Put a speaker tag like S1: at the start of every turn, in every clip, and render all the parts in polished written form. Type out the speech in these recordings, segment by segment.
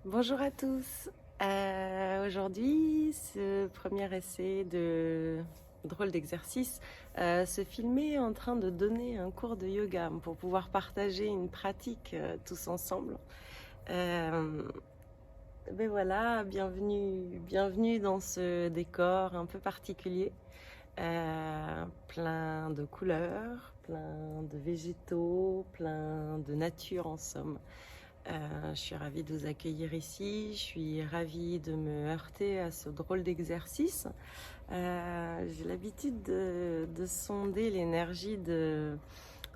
S1: Bonjour à tous. Aujourd'hui, ce premier essai de drôle d'exercice, se filmer en train de donner un cours de yoga pour pouvoir partager une pratique tous ensemble. Euh, ben voilà, bienvenue dans ce décor un peu particulier, plein de couleurs, plein de végétaux, plein de nature en somme. Je suis ravie de vous accueillir ici, je suis ravie de me heurter à ce drôle d'exercice. J'ai l'habitude de sonder l'énergie de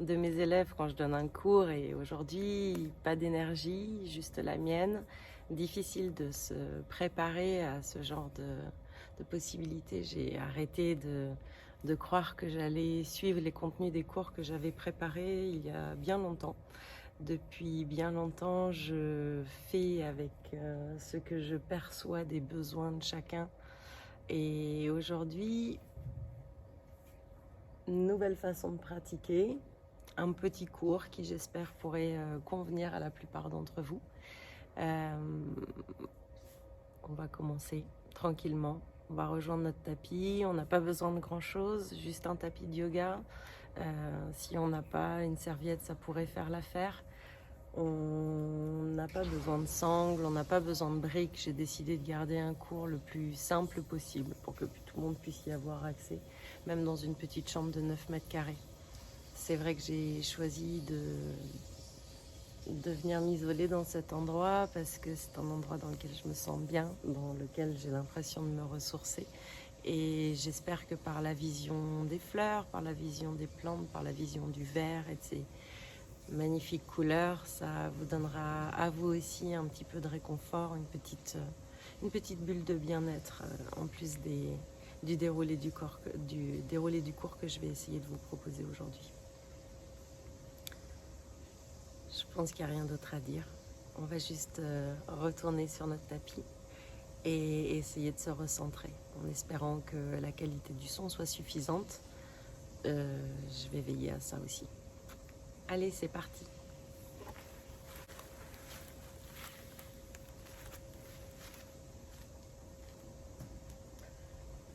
S1: mes élèves quand je donne un cours et aujourd'hui, pas d'énergie, juste la mienne. Difficile de se préparer à ce genre de possibilités. J'ai arrêté de croire que j'allais suivre les contenus des cours que j'avais préparés il y a bien longtemps. Depuis bien longtemps, je fais avec ce que je perçois des besoins de chacun. Et aujourd'hui, une nouvelle façon de pratiquer, un petit cours qui j'espère pourrait convenir à la plupart d'entre vous. Euh, on va commencer tranquillement. On va rejoindre notre tapis. On n'a pas besoin de grand-chose, juste un tapis de yoga. Si on n'a pas une serviette, ça pourrait faire l'affaire. On n'a pas besoin de sangles, on n'a pas besoin de briques. J'ai décidé de garder un cours le plus simple possible pour que tout le monde puisse y avoir accès, même dans une petite chambre de 9 mètres carrés. C'est vrai que j'ai choisi de venir m'isoler dans cet endroit parce que c'est un endroit dans lequel je me sens bien, dans lequel j'ai l'impression de me ressourcer. Et j'espère que par la vision des fleurs, par la vision des plantes, par la vision du verre et de ces magnifique couleur, ça vous donnera à vous aussi un petit peu de réconfort, une petite bulle de bien-être en plus du déroulé du cours que je vais essayer de vous proposer aujourd'hui. Je pense qu'il n'y a rien d'autre à dire. On va juste retourner sur notre tapis et essayer de se recentrer en espérant que la qualité du son soit suffisante. Je vais veiller à ça aussi. Allez, c'est parti.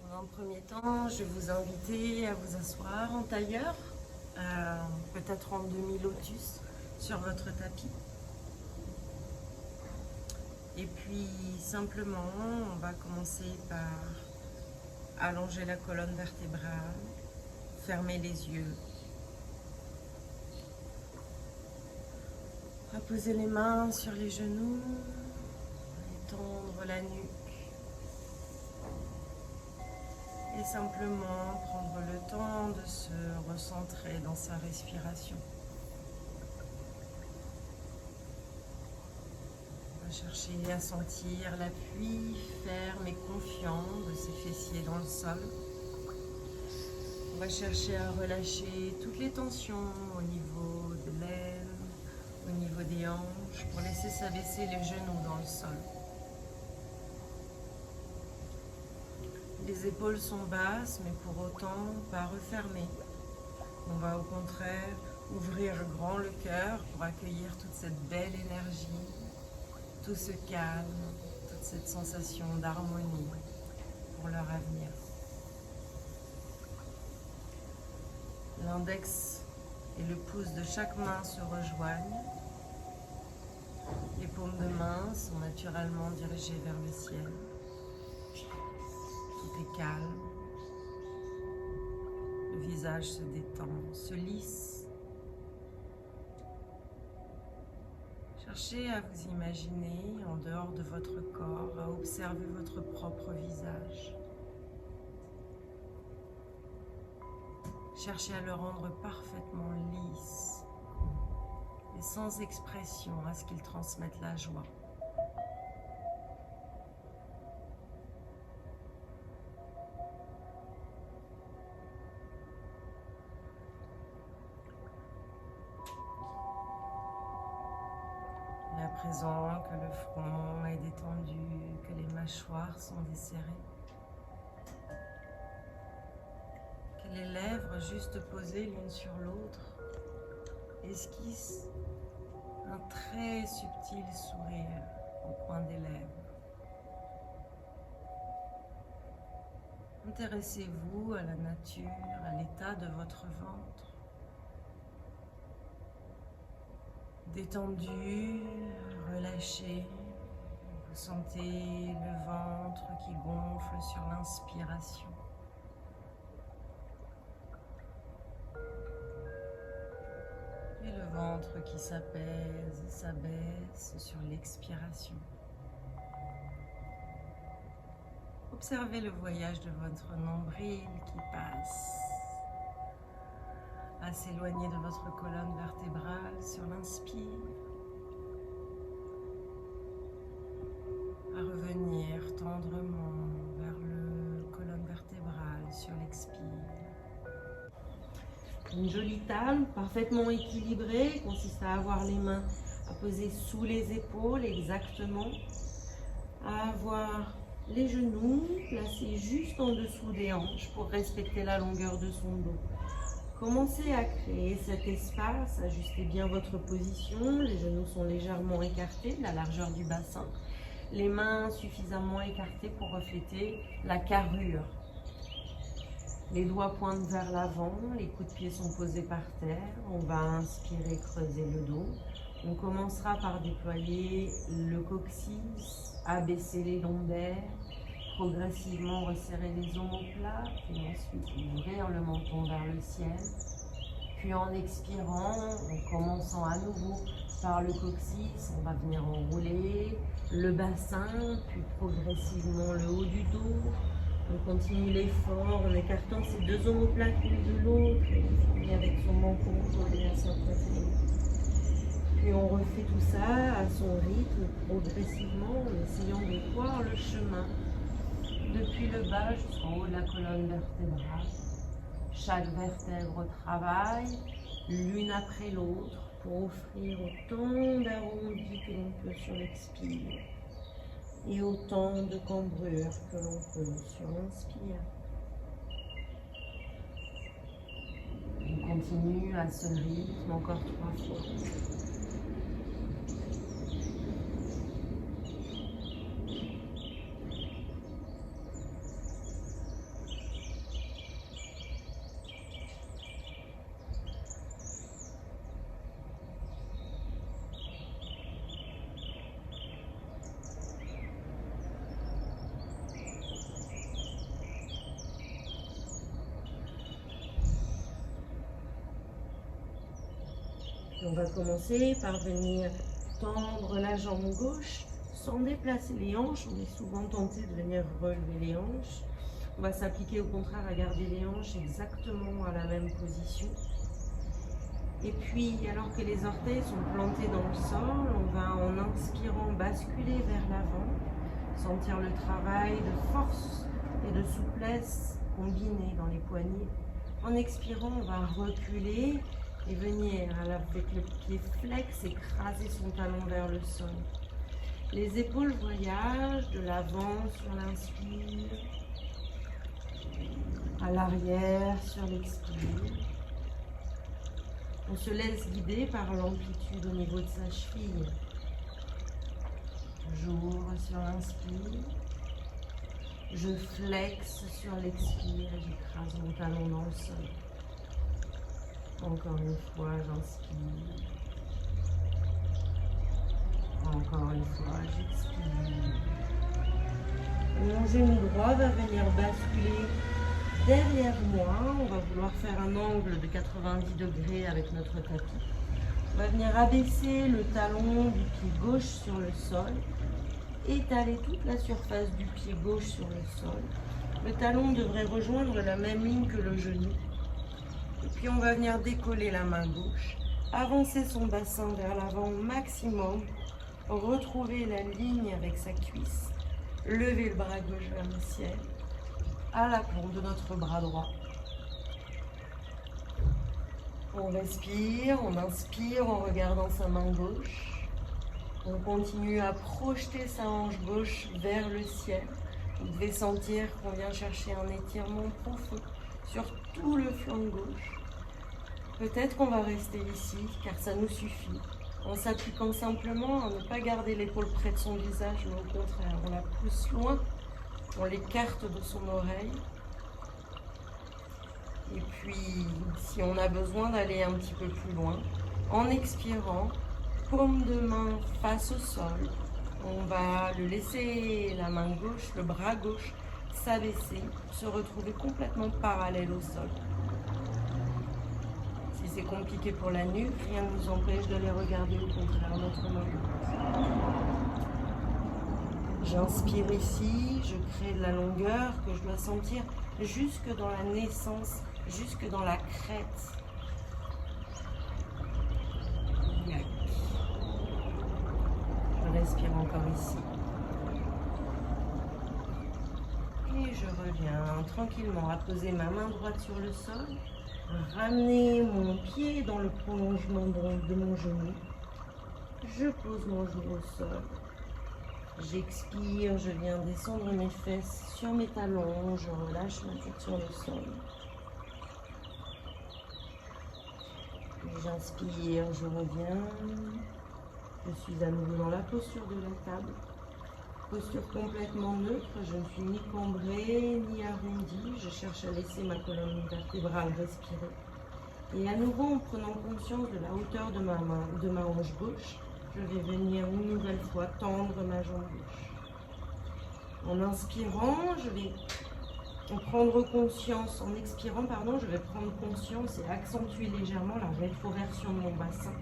S1: Dans un premier temps, je vais vous inviter à vous asseoir en tailleur, peut-être en demi-lotus sur votre tapis. Et puis simplement, on va commencer par allonger la colonne vertébrale, fermer les yeux, poser les mains sur les genoux, étendre la nuque. Et simplement prendre le temps de se recentrer dans sa respiration. On va chercher à sentir l'appui ferme et confiant de ses fessiers dans le sol. On va chercher à relâcher toutes les tensions au niveau de l'aine, au niveau des hanches, pour laisser s'abaisser les genoux dans le sol. Les épaules sont basses, mais pour autant pas refermées. On va au contraire ouvrir grand le cœur pour accueillir toute cette belle énergie, tout ce calme, toute cette sensation d'harmonie pour leur avenir. L'index et le pouce de chaque main se rejoignent. Les paumes de main sont naturellement dirigées vers le ciel. Tout est calme. Le visage se détend, se lisse. Cherchez à vous imaginer en dehors de votre corps, à observer votre propre visage. Cherchez à le rendre parfaitement lisse et sans expression à ce qu'il transmette la joie. Et à présent que le front est détendu, que les mâchoires sont desserrées, que les lèvres juste posées l'une sur l'autre esquissent un très subtil sourire. au coin des lèvres. Intéressez-vous à la nature, à l'état de votre ventre. Détendu, relâché. Vous sentez le ventre qui gonfle sur l'inspiration. Et le ventre qui s'apaise et s'abaisse sur l'expiration. Observez le voyage de votre nombril qui passe à s'éloigner de votre colonne vertébrale sur l'inspire, à revenir tendrement vers le colonne vertébrale sur l'expire. Une jolie table parfaitement équilibrée consiste à avoir les mains à poser sous les épaules exactement, à avoir les genoux placés juste en dessous des hanches pour respecter la longueur de son dos. Commencez à créer cet espace, ajustez bien votre position, les genoux sont légèrement écartés de la largeur du bassin, les mains suffisamment écartées pour refléter la carrure. Les doigts pointent vers l'avant, les coups de pied sont posés par terre, on va inspirer, creuser le dos. On commencera par déployer le coccyx, abaisser les lombaires, progressivement resserrer les omoplates et ensuite ouvrir le menton vers le ciel. Puis en expirant, en commençant à nouveau par le coccyx, on va venir enrouler le bassin, puis progressivement le haut du dos. On continue l'effort en écartant ces deux omoplates l'une de l'autre et on finit avec son menton collé à sa poitrine. Puis on refait tout ça à son rythme, progressivement, en essayant de voir le chemin depuis le bas jusqu'en haut de la colonne vertébrale. Chaque vertèbre travaille l'une après l'autre pour offrir autant d'arrondis que l'on peut sur l'expire et autant de cambrure que l'on peut sur l'inspire. On continue à ce rythme encore 3 fois. On va commencer par venir tendre la jambe gauche sans déplacer les hanches. On est souvent tenté de venir relever les hanches. On va s'appliquer au contraire à garder les hanches exactement à la même position. Et puis, alors que les orteils sont plantés dans le sol, on va en inspirant basculer vers l'avant, sentir le travail de force et de souplesse combiné dans les poignets. En expirant, on va reculer et venir avec le pied flex écraser son talon vers le sol. Les épaules voyagent de l'avant sur l'inspire, à l'arrière sur l'expire. On se laisse guider par l'amplitude au niveau de sa cheville. J'ouvre sur l'inspire, je flexe sur l'expire et j'écrase mon talon dans le sol. Encore une fois, j'inspire. Encore une fois, j'expire. Mon genou droit va venir basculer derrière moi. On va vouloir faire un angle de 90 degrés avec notre tapis. On va venir abaisser le talon du pied gauche sur le sol. Étaler toute la surface du pied gauche sur le sol. Le talon devrait rejoindre la même ligne que le genou. Et puis on va venir décoller la main gauche, avancer son bassin vers l'avant au maximum, retrouver la ligne avec sa cuisse, lever le bras gauche vers le ciel, à l'aplomb de notre bras droit. On respire, on inspire en regardant sa main gauche. On continue à projeter sa hanche gauche vers le ciel. Vous devez sentir qu'on vient chercher un étirement profond sur tout le flanc gauche. Peut-être qu'on va rester ici car ça nous suffit. en s'appliquant simplement à ne pas garder l'épaule près de son visage, mais au contraire, on la pousse loin, on l'écarte de son oreille. Et puis, si on a besoin d'aller un petit peu plus loin, en expirant, paume de main face au sol, on va le laisser, la main gauche, le bras gauche, s'abaisser, se retrouver complètement parallèle au sol. Si c'est compliqué pour la nuque, rien ne nous empêche de les regarder au contraire notre main. J'inspire ici, je crée de la longueur que je dois sentir jusque dans la naissance, jusque dans la crête. Je respire encore ici. Et je reviens tranquillement à poser ma main droite sur le sol, ramener mon pied dans le prolongement de mon genou. Je pose mon genou au sol. J'expire, je viens descendre mes fesses sur mes talons, je relâche ma tête sur le sol. J'inspire, je reviens. Je suis à nouveau dans la posture de la table. Posture complètement neutre, je ne suis ni cambrée ni arrondie. Je cherche à laisser ma colonne vertébrale respirer. Et à nouveau, en prenant conscience de la hauteur de ma hanche gauche, je vais venir une nouvelle fois tendre ma jambe gauche. En inspirant, je vais prendre conscience, en expirant, pardon, je vais prendre conscience et accentuer légèrement la rétroversion de mon bassin.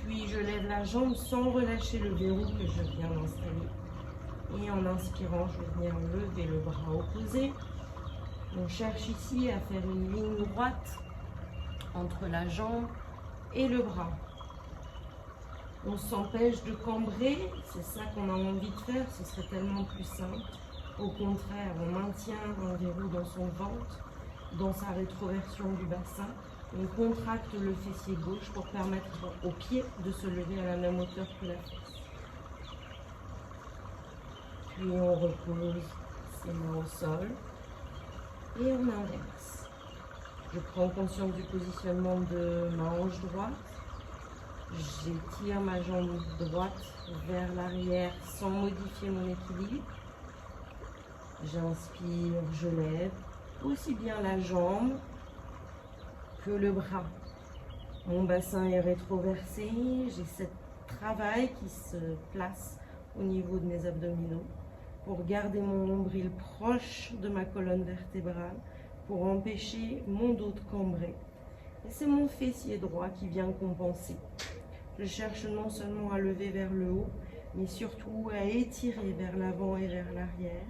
S1: Puis je lève la jambe sans relâcher le verrou que je viens d'installer. Et en inspirant, je vais venir lever le bras opposé. On cherche ici à faire une ligne droite entre la jambe et le bras. On s'empêche de cambrer, c'est ça qu'on a envie de faire, ce serait tellement plus simple. Au contraire, on maintient un verrou dans son ventre, dans sa rétroversion du bassin. On contracte le fessier gauche pour permettre au pied de se lever à la même hauteur que la fesse. Puis on repose ses mains au sol et on inverse. Je prends conscience du positionnement de ma hanche droite. J'étire ma jambe droite vers l'arrière sans modifier mon équilibre. J'inspire, je lève aussi bien la jambe que le bras. Mon bassin est rétroversé, j'ai ce travail qui se place au niveau de mes abdominaux pour garder mon nombril proche de ma colonne vertébrale, pour empêcher mon dos de cambrer. Et c'est mon fessier droit qui vient compenser. Je cherche non seulement à lever vers le haut, mais surtout à étirer vers l'avant et vers l'arrière,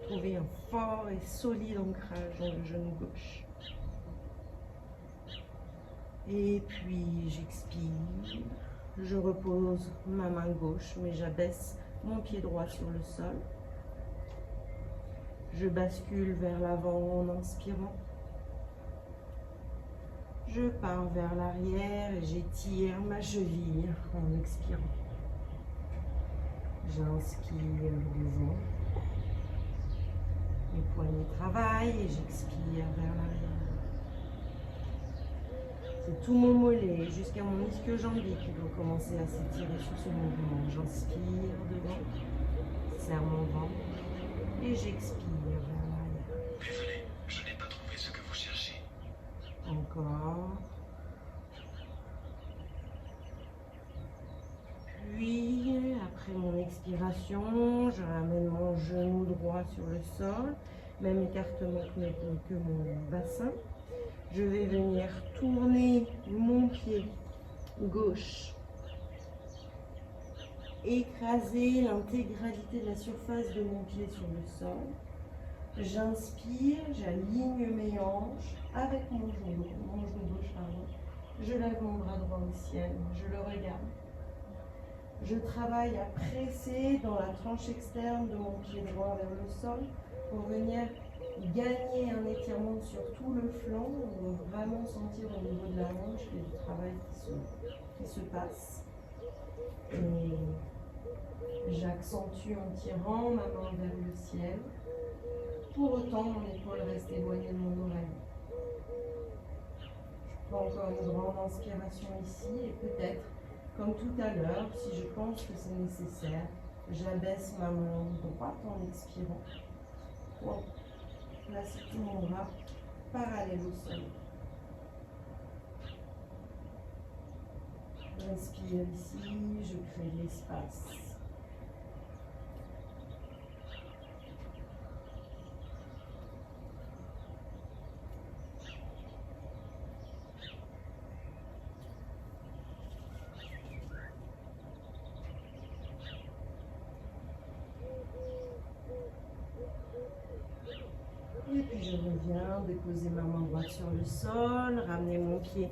S1: trouver un fort et solide ancrage dans le genou gauche. Et puis j'expire, je repose ma main gauche, mais j'abaisse mon pied droit sur le sol. Je bascule vers l'avant en inspirant. Je pars vers l'arrière et j'étire ma cheville en expirant. J'inspire devant. Mes poignets travaillent et j'expire vers l'arrière. C'est tout mon mollet jusqu'à mon ischio-jambier qui doit commencer à s'étirer sur ce mouvement. J'inspire devant, serre mon ventre et j'expire vers l'arrière.
S2: Désolé, je n'ai pas trouvé ce que vous cherchez.
S1: Encore. Puis, après mon expiration, je ramène mon genou droit sur le sol, même écartement que mon bassin. Je vais venir tourner mon pied gauche, écraser l'intégralité de la surface de mon pied sur le sol. J'inspire, j'aligne mes hanches avec mon genou gauche, pardon. Je lève mon bras droit au ciel, je le regarde. Je travaille à presser dans la tranche externe de mon pied droit vers le sol pour venir gagner un étirement sur tout le flanc. On va vraiment sentir au niveau de la hanche qu'il y a du travail qui se passe. Et j'accentue en tirant ma main vers le ciel. Pour autant, mon épaule reste éloignée de mon oreille. Je Encore une grande inspiration ici et peut-être, comme tout à l'heure, si je pense que c'est nécessaire, j'abaisse ma main droite en expirant pour placer tout mon bras parallèle au sol. Je respire ici, je crée de l'espace. Et puis je reviens, déposer ma main droite sur le sol, ramener mon pied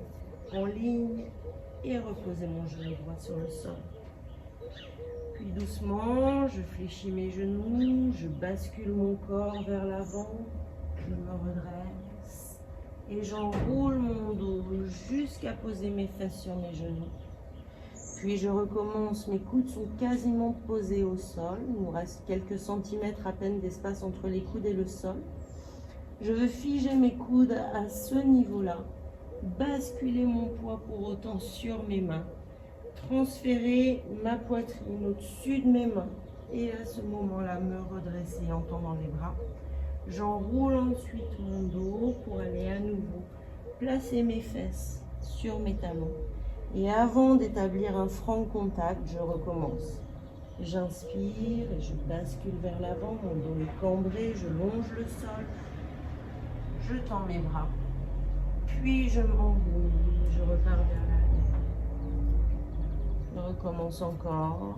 S1: en ligne et reposer mon genou droit sur le sol. Puis doucement, je fléchis mes genoux, je bascule mon corps vers l'avant, je me redresse et j'enroule mon dos jusqu'à poser mes fesses sur mes genoux. Puis je recommence, mes coudes sont quasiment posés au sol, il nous reste quelques centimètres à peine d'espace entre les coudes et le sol. Je veux figer mes coudes à ce niveau-là, basculer mon poids pour autant sur mes mains, transférer ma poitrine au-dessus de mes mains et à ce moment-là me redresser en tendant les bras. J'enroule ensuite mon dos pour aller à nouveau placer mes fesses sur mes talons. Et avant d'établir un franc contact, je recommence. J'inspire et je bascule vers l'avant, mon dos est cambré, je longe le sol. Je tends mes bras, puis je m'enroule, je repars vers l'arrière. Je recommence encore.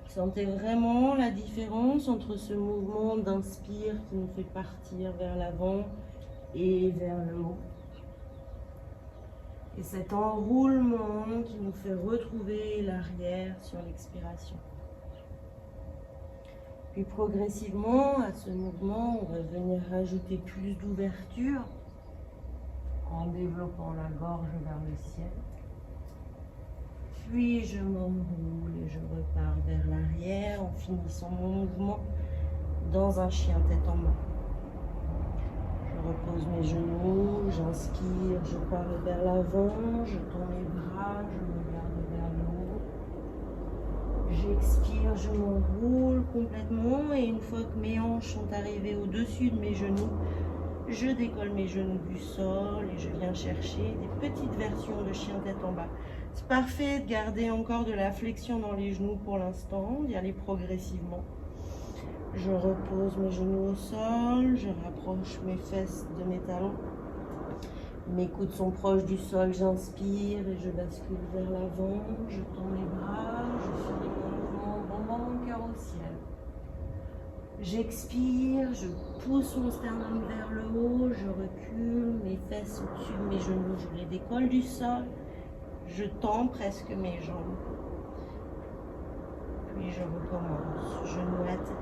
S1: Sentez vraiment la différence entre ce mouvement d'inspire qui nous fait partir vers l'avant et vers le haut. Et cet enroulement qui nous fait retrouver l'arrière sur l'expiration. Puis progressivement, à ce mouvement, on va venir rajouter plus d'ouverture en développant la gorge vers le ciel. Puis je m'enroule et je repars vers l'arrière en finissant mon mouvement dans un chien tête en bas. Je repose mes genoux, j'inspire, je pars vers l'avant, je tends mes bras, je me garde vers le haut. J'expire, je m'enroule complètement et une fois que mes hanches sont arrivées au-dessus de mes genoux, je décolle mes genoux du sol et je viens chercher des petites versions de chien tête en bas. C'est parfait de garder encore de la flexion dans les genoux pour l'instant, d'y aller progressivement. Je repose mes genoux au sol, je rapproche mes fesses de mes talons. Mes coudes sont proches du sol, j'inspire et je bascule vers l'avant. Je tends les bras, je finis mon mouvement en bombant mon cœur au ciel. J'expire, je pousse mon sternum vers le haut, je recule, mes fesses au-dessus de mes genoux, je les décolle du sol. Je tends presque mes jambes. Puis je recommence, genoux à terre.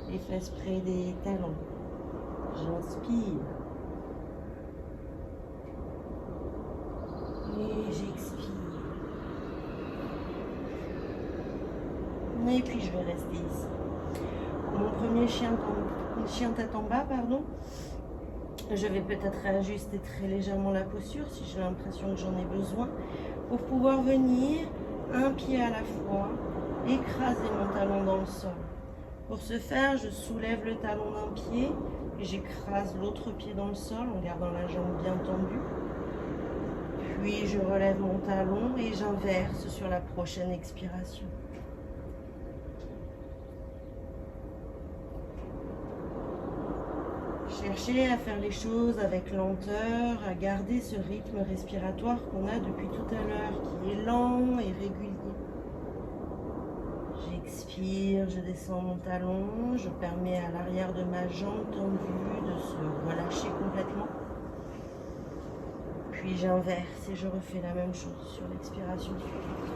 S1: Les fesses près des talons. J'inspire. Et j'expire. Et puis je vais rester ici. Pour mon premier chien tête en bas, je vais peut-être réajuster très légèrement la posture si j'ai l'impression que j'en ai besoin pour pouvoir venir un pied à la fois écraser mon talon dans le sol. Pour ce faire, je soulève le talon d'un pied et j'écrase l'autre pied dans le sol en gardant la jambe bien tendue. Puis je relève mon talon et j'inverse sur la prochaine expiration. Cherchez à faire les choses avec lenteur, à garder ce rythme respiratoire qu'on a depuis tout à l'heure, qui est lent et régulier. J'expire, je descends mon talon, je permets à l'arrière de ma jambe tendue de se relâcher complètement. Puis j'inverse et je refais la même chose sur l'expiration suivante.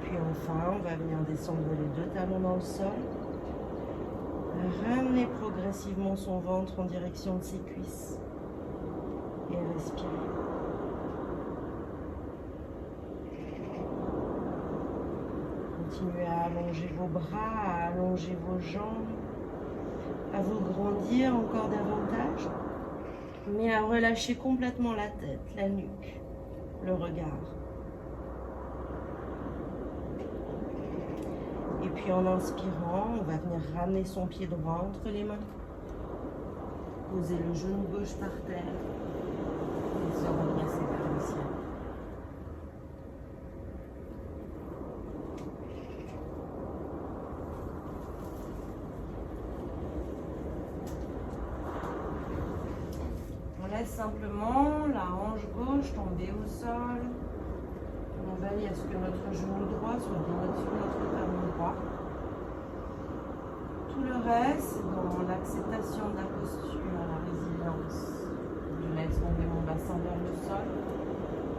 S1: Puis enfin, on va venir descendre les deux talons dans le sol. Ramener progressivement son ventre en direction de ses cuisses et respirer. continuez à allonger vos bras, à allonger vos jambes, à vous grandir encore davantage, mais à relâcher complètement la tête, la nuque, le regard. Et puis en inspirant, on va venir ramener son pied droit entre les mains. Poser le genou gauche par terre et se redresser vers le ciel. On laisse simplement la hanche gauche tomber au sol. On veille à ce que notre genou droit soit bien au-dessus de notre talon droit. Tout le reste, dans l'acceptation de la posture, la résilience. Je laisse tomber mon bassin vers le sol.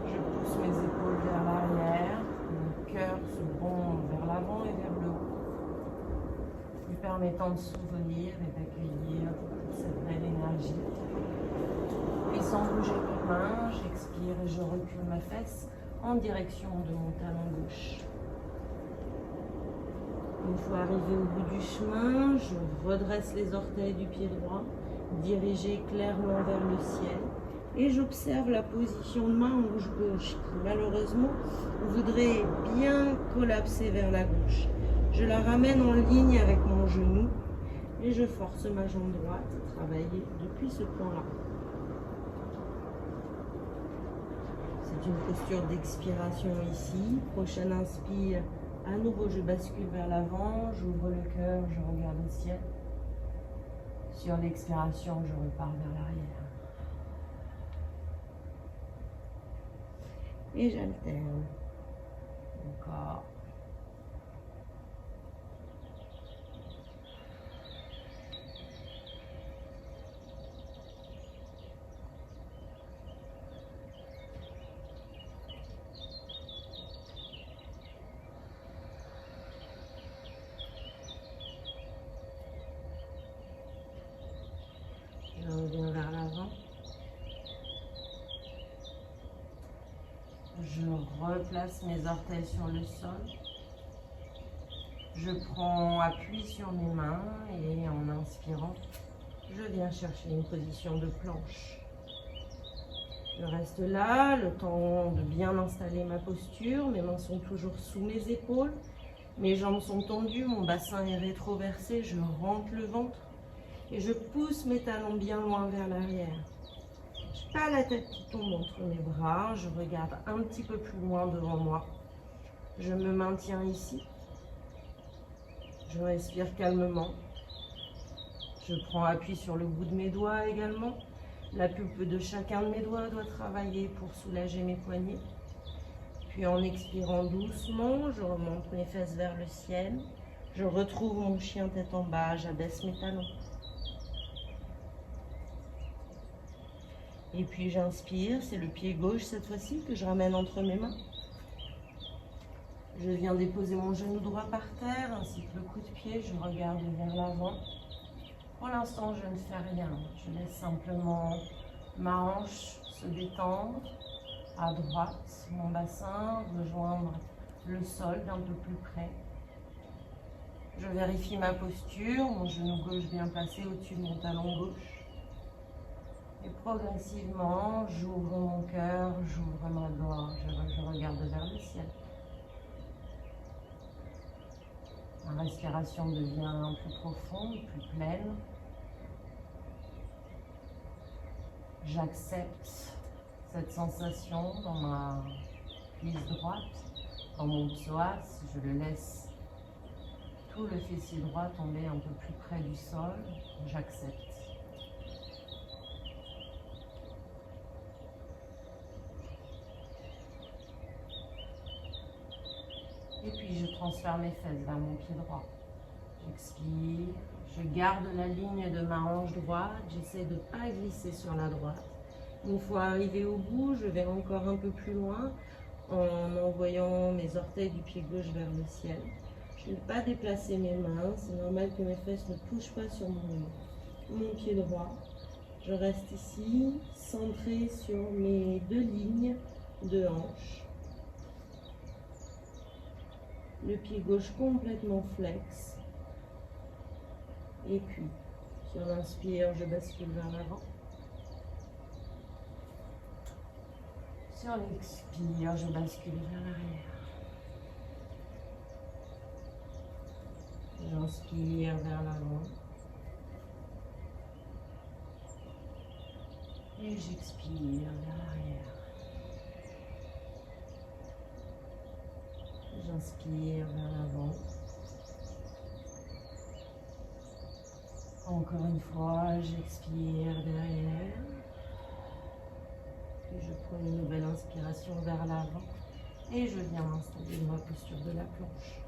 S1: Je pousse mes épaules vers l'arrière. Mon cœur se bombe vers l'avant et vers le haut, lui permettant de s'ouvrir et d'accueillir toute cette belle énergie. Puis sans bouger mes mains, j'expire et je recule ma fesse en direction de mon talon gauche. Une fois arrivé au bout du chemin, je redresse les orteils du pied droit, dirigés clairement vers le ciel, et j'observe la position de ma hanche gauche qui malheureusement voudrait bien collapser vers la gauche. Je la ramène en ligne avec mon genou et je force ma jambe droite à travailler depuis ce point-là. C'est une posture d'expiration ici. Prochaine inspire. À nouveau, je bascule vers l'avant, j'ouvre le cœur, je regarde le ciel. Sur l'expiration, je repars vers l'arrière. Et j'alterne. Encore. Je reviens vers l'avant. Je replace mes orteils sur le sol. Je prends appui sur mes mains et en inspirant, je viens chercher une position de planche. Je reste là, le temps de bien installer ma posture. Mes mains sont toujours sous mes épaules. Mes jambes sont tendues, mon bassin est rétroversé. Je rentre le ventre. Et je pousse mes talons bien loin vers l'arrière. Je n'ai pas la tête qui tombe entre mes bras. Je regarde un petit peu plus loin devant moi. Je me maintiens ici. Je respire calmement. Je prends appui sur le bout de mes doigts également. La pulpe de chacun de mes doigts doit travailler pour soulager mes poignets. Puis en expirant doucement, je remonte mes fesses vers le ciel. Je retrouve mon chien tête en bas. J'abaisse mes talons. Et puis j'inspire, c'est le pied gauche cette fois-ci que je ramène entre mes mains. Je viens déposer mon genou droit par terre ainsi que le coup de pied, je regarde vers l'avant. Pour l'instant, je ne fais rien. Je laisse simplement ma hanche se détendre à droite, mon bassin rejoindre le sol d'un peu plus près. Je vérifie ma posture, mon genou gauche bien placé au-dessus de mon talon gauche. Et progressivement, j'ouvre mon cœur, j'ouvre ma gorge, je regarde vers le ciel. Ma respiration devient plus profonde, plus pleine. J'accepte cette sensation dans ma cuisse droite, dans mon psoas. Je le laisse tout le fessier droit tomber un peu plus près du sol. J'accepte. Et puis je transfère mes fesses vers mon pied droit. J'expire, je garde la ligne de ma hanche droite, j'essaie de ne pas glisser sur la droite. Une fois arrivé au bout, je vais encore un peu plus loin en envoyant mes orteils du pied gauche vers le ciel. Je ne vais pas déplacer mes mains, c'est normal que mes fesses ne touchent pas sur mon pied droit. Je reste ici, centrée sur mes deux lignes de hanches. Le pied gauche complètement flex. Et puis, sur l'inspire, je bascule vers l'avant. Sur l'expire, je bascule vers l'arrière. J'inspire vers l'avant. Et j'expire vers l'arrière. J'inspire vers l'avant. Encore une fois, j'expire derrière. Puis je prends une nouvelle inspiration vers l'avant. Et je viens m'installer dans ma posture de la planche.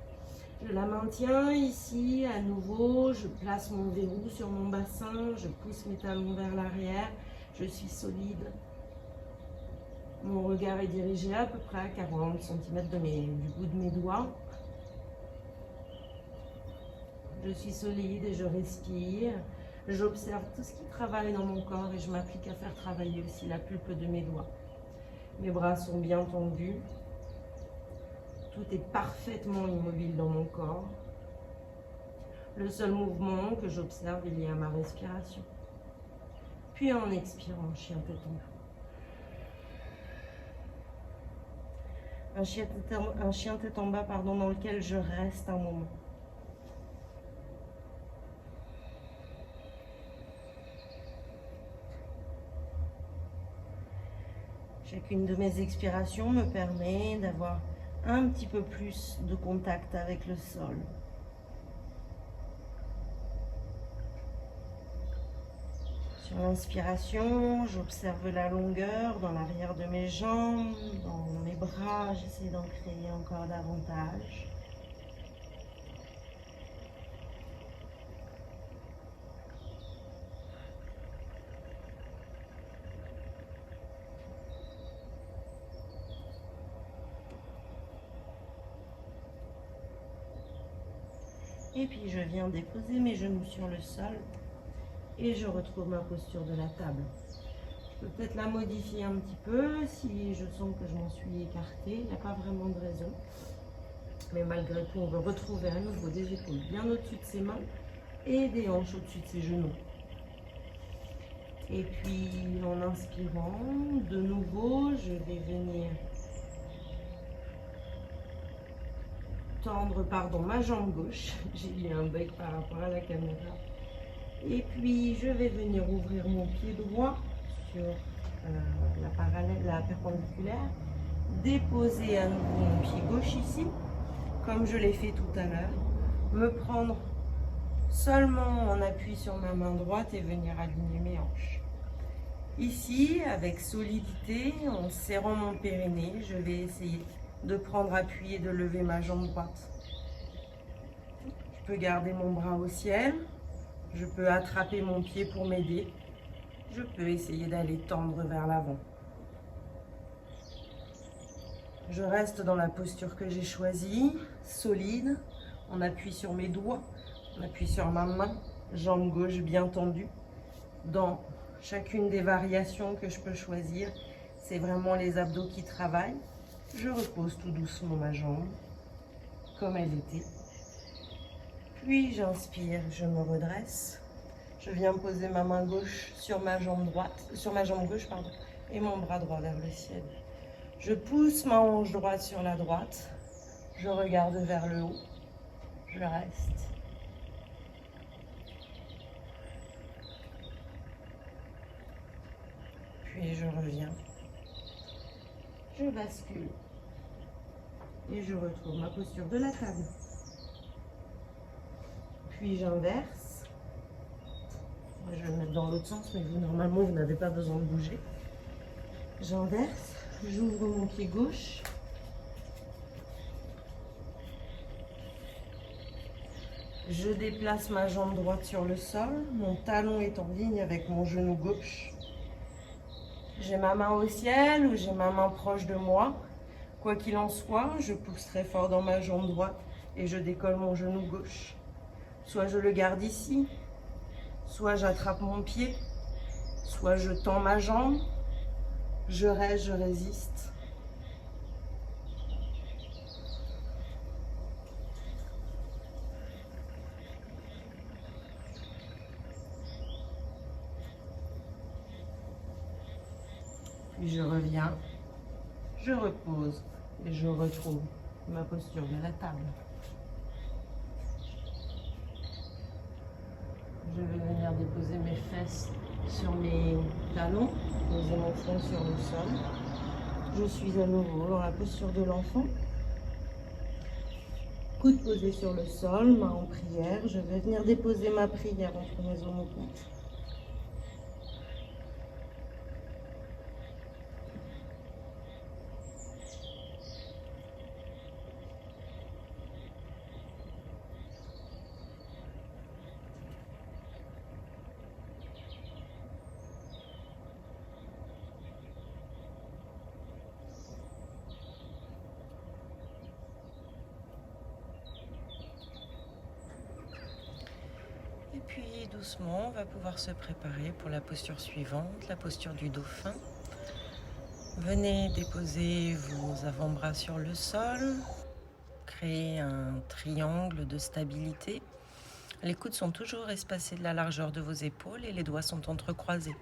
S1: Je la maintiens ici à nouveau. Je place mon verrou sur mon bassin. Je pousse mes talons vers l'arrière. Je suis solide. Mon regard est dirigé à peu près à 40 cm du bout de mes doigts. Je suis solide et je respire. J'observe tout ce qui travaille dans mon corps et je m'applique à faire travailler aussi la pulpe de mes doigts. Mes bras sont bien tendus. Tout est parfaitement immobile dans mon corps. Le seul mouvement que j'observe est lié à ma respiration. Puis en expirant, chien tête en bas. Un chien tête en bas, dans lequel je reste un moment. Chacune de mes expirations me permet d'avoir un petit peu plus de contact avec le sol. Sur l'inspiration, j'observe la longueur dans l'arrière de mes jambes, dans mes bras, j'essaie d'en créer encore davantage. Et puis je viens déposer mes genoux sur le sol et je retrouve ma posture de la table. Je peux peut-être la modifier un petit peu si je sens que je m'en suis écartée. Il n'y a pas vraiment de raison. Mais malgré tout, on veut retrouver à nouveau des épaules bien au-dessus de ses mains et des hanches au-dessus de ses genoux. Et puis en inspirant, de nouveau, je vais venir tendre ma jambe gauche. J'ai eu un bug par rapport à la caméra. Et puis je vais venir ouvrir mon pied droit sur la perpendiculaire. Déposer à nouveau mon pied gauche ici, comme je l'ai fait tout à l'heure. Me prendre seulement en appui sur ma main droite et venir aligner mes hanches. Ici, avec solidité, en serrant mon périnée, je vais essayer de prendre appui et de lever ma jambe droite. Je peux garder mon bras au ciel, je peux attraper mon pied pour m'aider, je peux essayer d'aller tendre vers l'avant. Je reste dans la posture que j'ai choisie, solide, on appuie sur mes doigts, on appuie sur ma main, jambe gauche bien tendue. Dans chacune des variations que je peux choisir, c'est vraiment les abdos qui travaillent. Je repose tout doucement ma jambe, comme elle était. Puis j'inspire, je me redresse. Je viens poser ma main gauche sur ma jambe gauche, et mon bras droit vers le ciel. Je pousse ma hanche droite sur la droite. Je regarde vers le haut. Je reste. Puis je reviens. Je bascule. Et je retrouve ma posture de la table. Puis j'inverse. Je vais le mettre dans l'autre sens, mais vous, normalement, vous n'avez pas besoin de bouger. J'inverse. J'ouvre mon pied gauche. Je déplace ma jambe droite sur le sol. Mon talon est en ligne avec mon genou gauche. J'ai ma main au ciel ou j'ai ma main proche de moi. Quoi qu'il en soit, je pousse très fort dans ma jambe droite et je décolle mon genou gauche. Soit je le garde ici, soit j'attrape mon pied, soit je tends ma jambe, je reste, je résiste. Puis je reviens, je repose et je retrouve ma posture de la table. Je vais venir déposer mes fesses sur mes talons, poser mon front sur le sol. Je suis à nouveau dans la posture de l'enfant. Coude posé sur le sol, main en prière. Je vais venir déposer ma prière entre mes omoplates. Et puis doucement, on va pouvoir se préparer pour la posture suivante, la posture du dauphin. Venez déposer vos avant-bras sur le sol, créer un triangle de stabilité. Les coudes sont toujours espacés de la largeur de vos épaules et les doigts sont entrecroisés.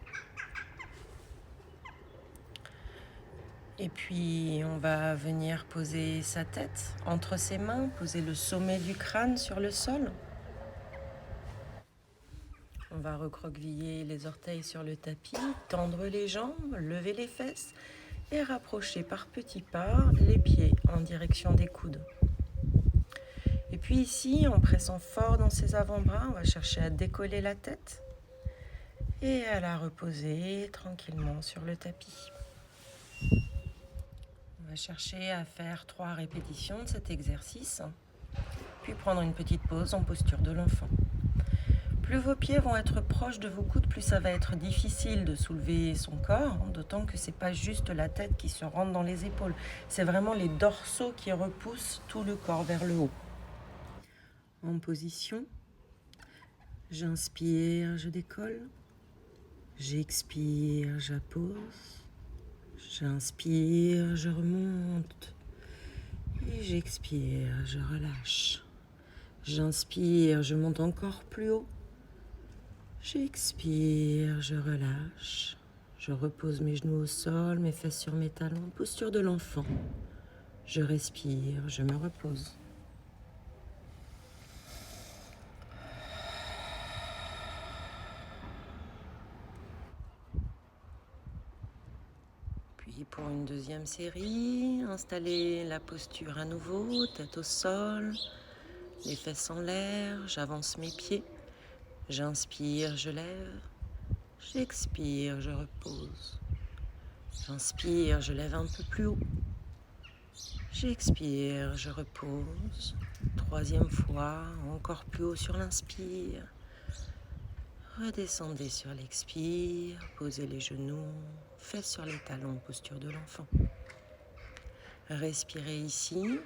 S1: Et puis on va venir poser sa tête entre ses mains, poser le sommet du crâne sur le sol. On va recroqueviller les orteils sur le tapis, tendre les jambes, lever les fesses et rapprocher par petits pas les pieds en direction des coudes. Et puis ici, en pressant fort dans ses avant-bras, on va chercher à décoller la tête et à la reposer tranquillement sur le tapis. On va chercher à faire 3 répétitions de cet exercice, puis prendre une petite pause en posture de l'enfant. Plus vos pieds vont être proches de vos coudes, plus ça va être difficile de soulever son corps, d'autant que c'est pas juste la tête qui se rentre dans les épaules, c'est vraiment les dorsaux qui repoussent tout le corps vers le haut. En position, j'inspire, je décolle, j'expire, j'appose, j'inspire, je remonte et j'expire, je relâche. J'inspire, je monte encore plus haut. J'expire, je relâche. Je repose mes genoux au sol, mes fesses sur mes talons, posture de l'enfant. Je respire, je me repose. Puis pour une deuxième série, installez la posture à nouveau, tête au sol, les fesses en l'air, j'avance mes pieds. J'inspire, je lève. J'expire, je repose. J'inspire, je lève un peu plus haut. J'expire, je repose. 3e fois, encore plus haut sur l'inspire. Redescendez sur l'expire, posez les genoux, fesses sur les talons, posture de l'enfant. Respirez ici.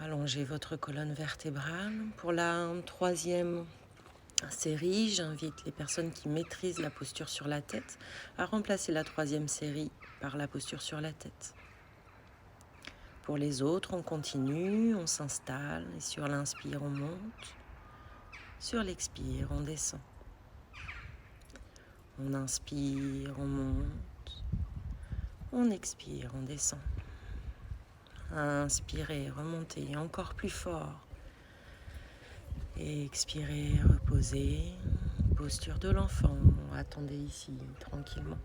S1: Allongez votre colonne vertébrale. Pour la 3e série, j'invite les personnes qui maîtrisent la posture sur la tête à remplacer la 3e série par la posture sur la tête. Pour les autres, on continue, on s'installe et sur l'inspire, on monte. Sur l'expire, on descend. On inspire, on monte. On expire, on descend. Inspirez, remontez encore plus fort. Expirez, reposez. Posture de l'enfant. Attendez ici, tranquillement.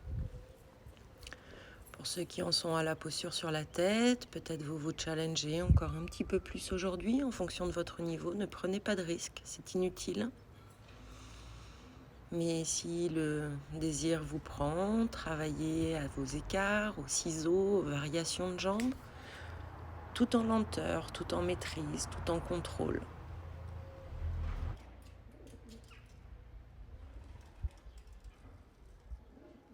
S1: Pour ceux qui en sont à la posture sur la tête, peut-être vous challengez encore un petit peu plus aujourd'hui en fonction de votre niveau. Ne prenez pas de risques, c'est inutile. Mais si le désir vous prend, travaillez à vos écarts, aux ciseaux, aux variations de jambes, tout en lenteur, tout en maîtrise, tout en contrôle.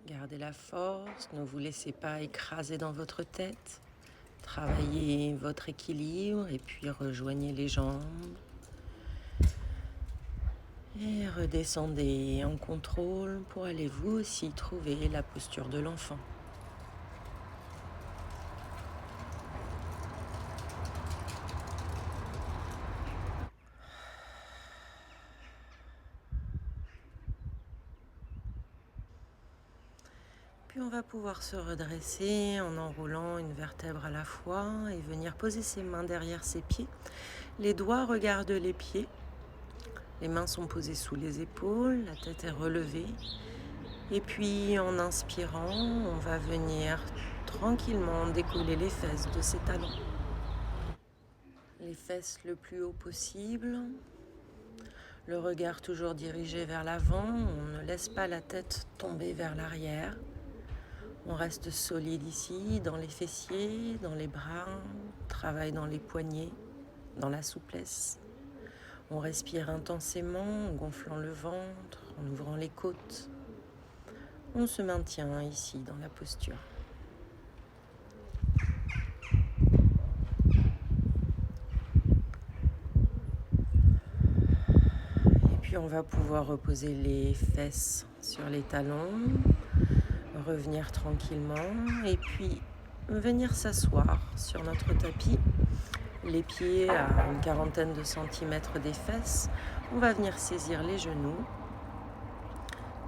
S1: Gardez la force, ne vous laissez pas écraser dans votre tête. Travaillez votre équilibre et puis rejoignez les jambes. Et redescendez en contrôle pour aller vous aussi trouver la posture de l'enfant. Puis on va pouvoir se redresser en enroulant une vertèbre à la fois et venir poser ses mains derrière ses pieds. Les doigts regardent les pieds. Les mains sont posées sous les épaules, la tête est relevée. Et puis en inspirant, on va venir tranquillement décoller les fesses de ses talons. Les fesses le plus haut possible. Le regard toujours dirigé vers l'avant. On ne laisse pas la tête tomber vers l'arrière. On reste solide ici, dans les fessiers, dans les bras. On travaille dans les poignets, dans la souplesse. On respire intensément en gonflant le ventre, en ouvrant les côtes. On se maintient ici dans la posture. Et puis on va pouvoir reposer les fesses sur les talons, revenir tranquillement et puis venir s'asseoir sur notre tapis. Les pieds à une quarantaine de centimètres des fesses. On va venir saisir les genoux,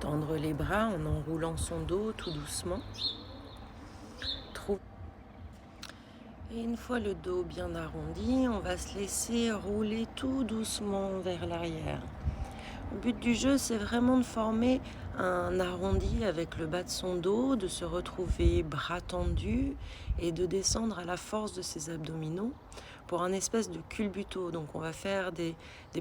S1: tendre les bras en enroulant son dos tout doucement. Et une fois le dos bien arrondi, on va se laisser rouler tout doucement vers l'arrière. Le but du jeu, c'est vraiment de former un arrondi avec le bas de son dos, de se retrouver bras tendus et de descendre à la force de ses abdominaux pour un espèce de culbuto. Donc on va faire des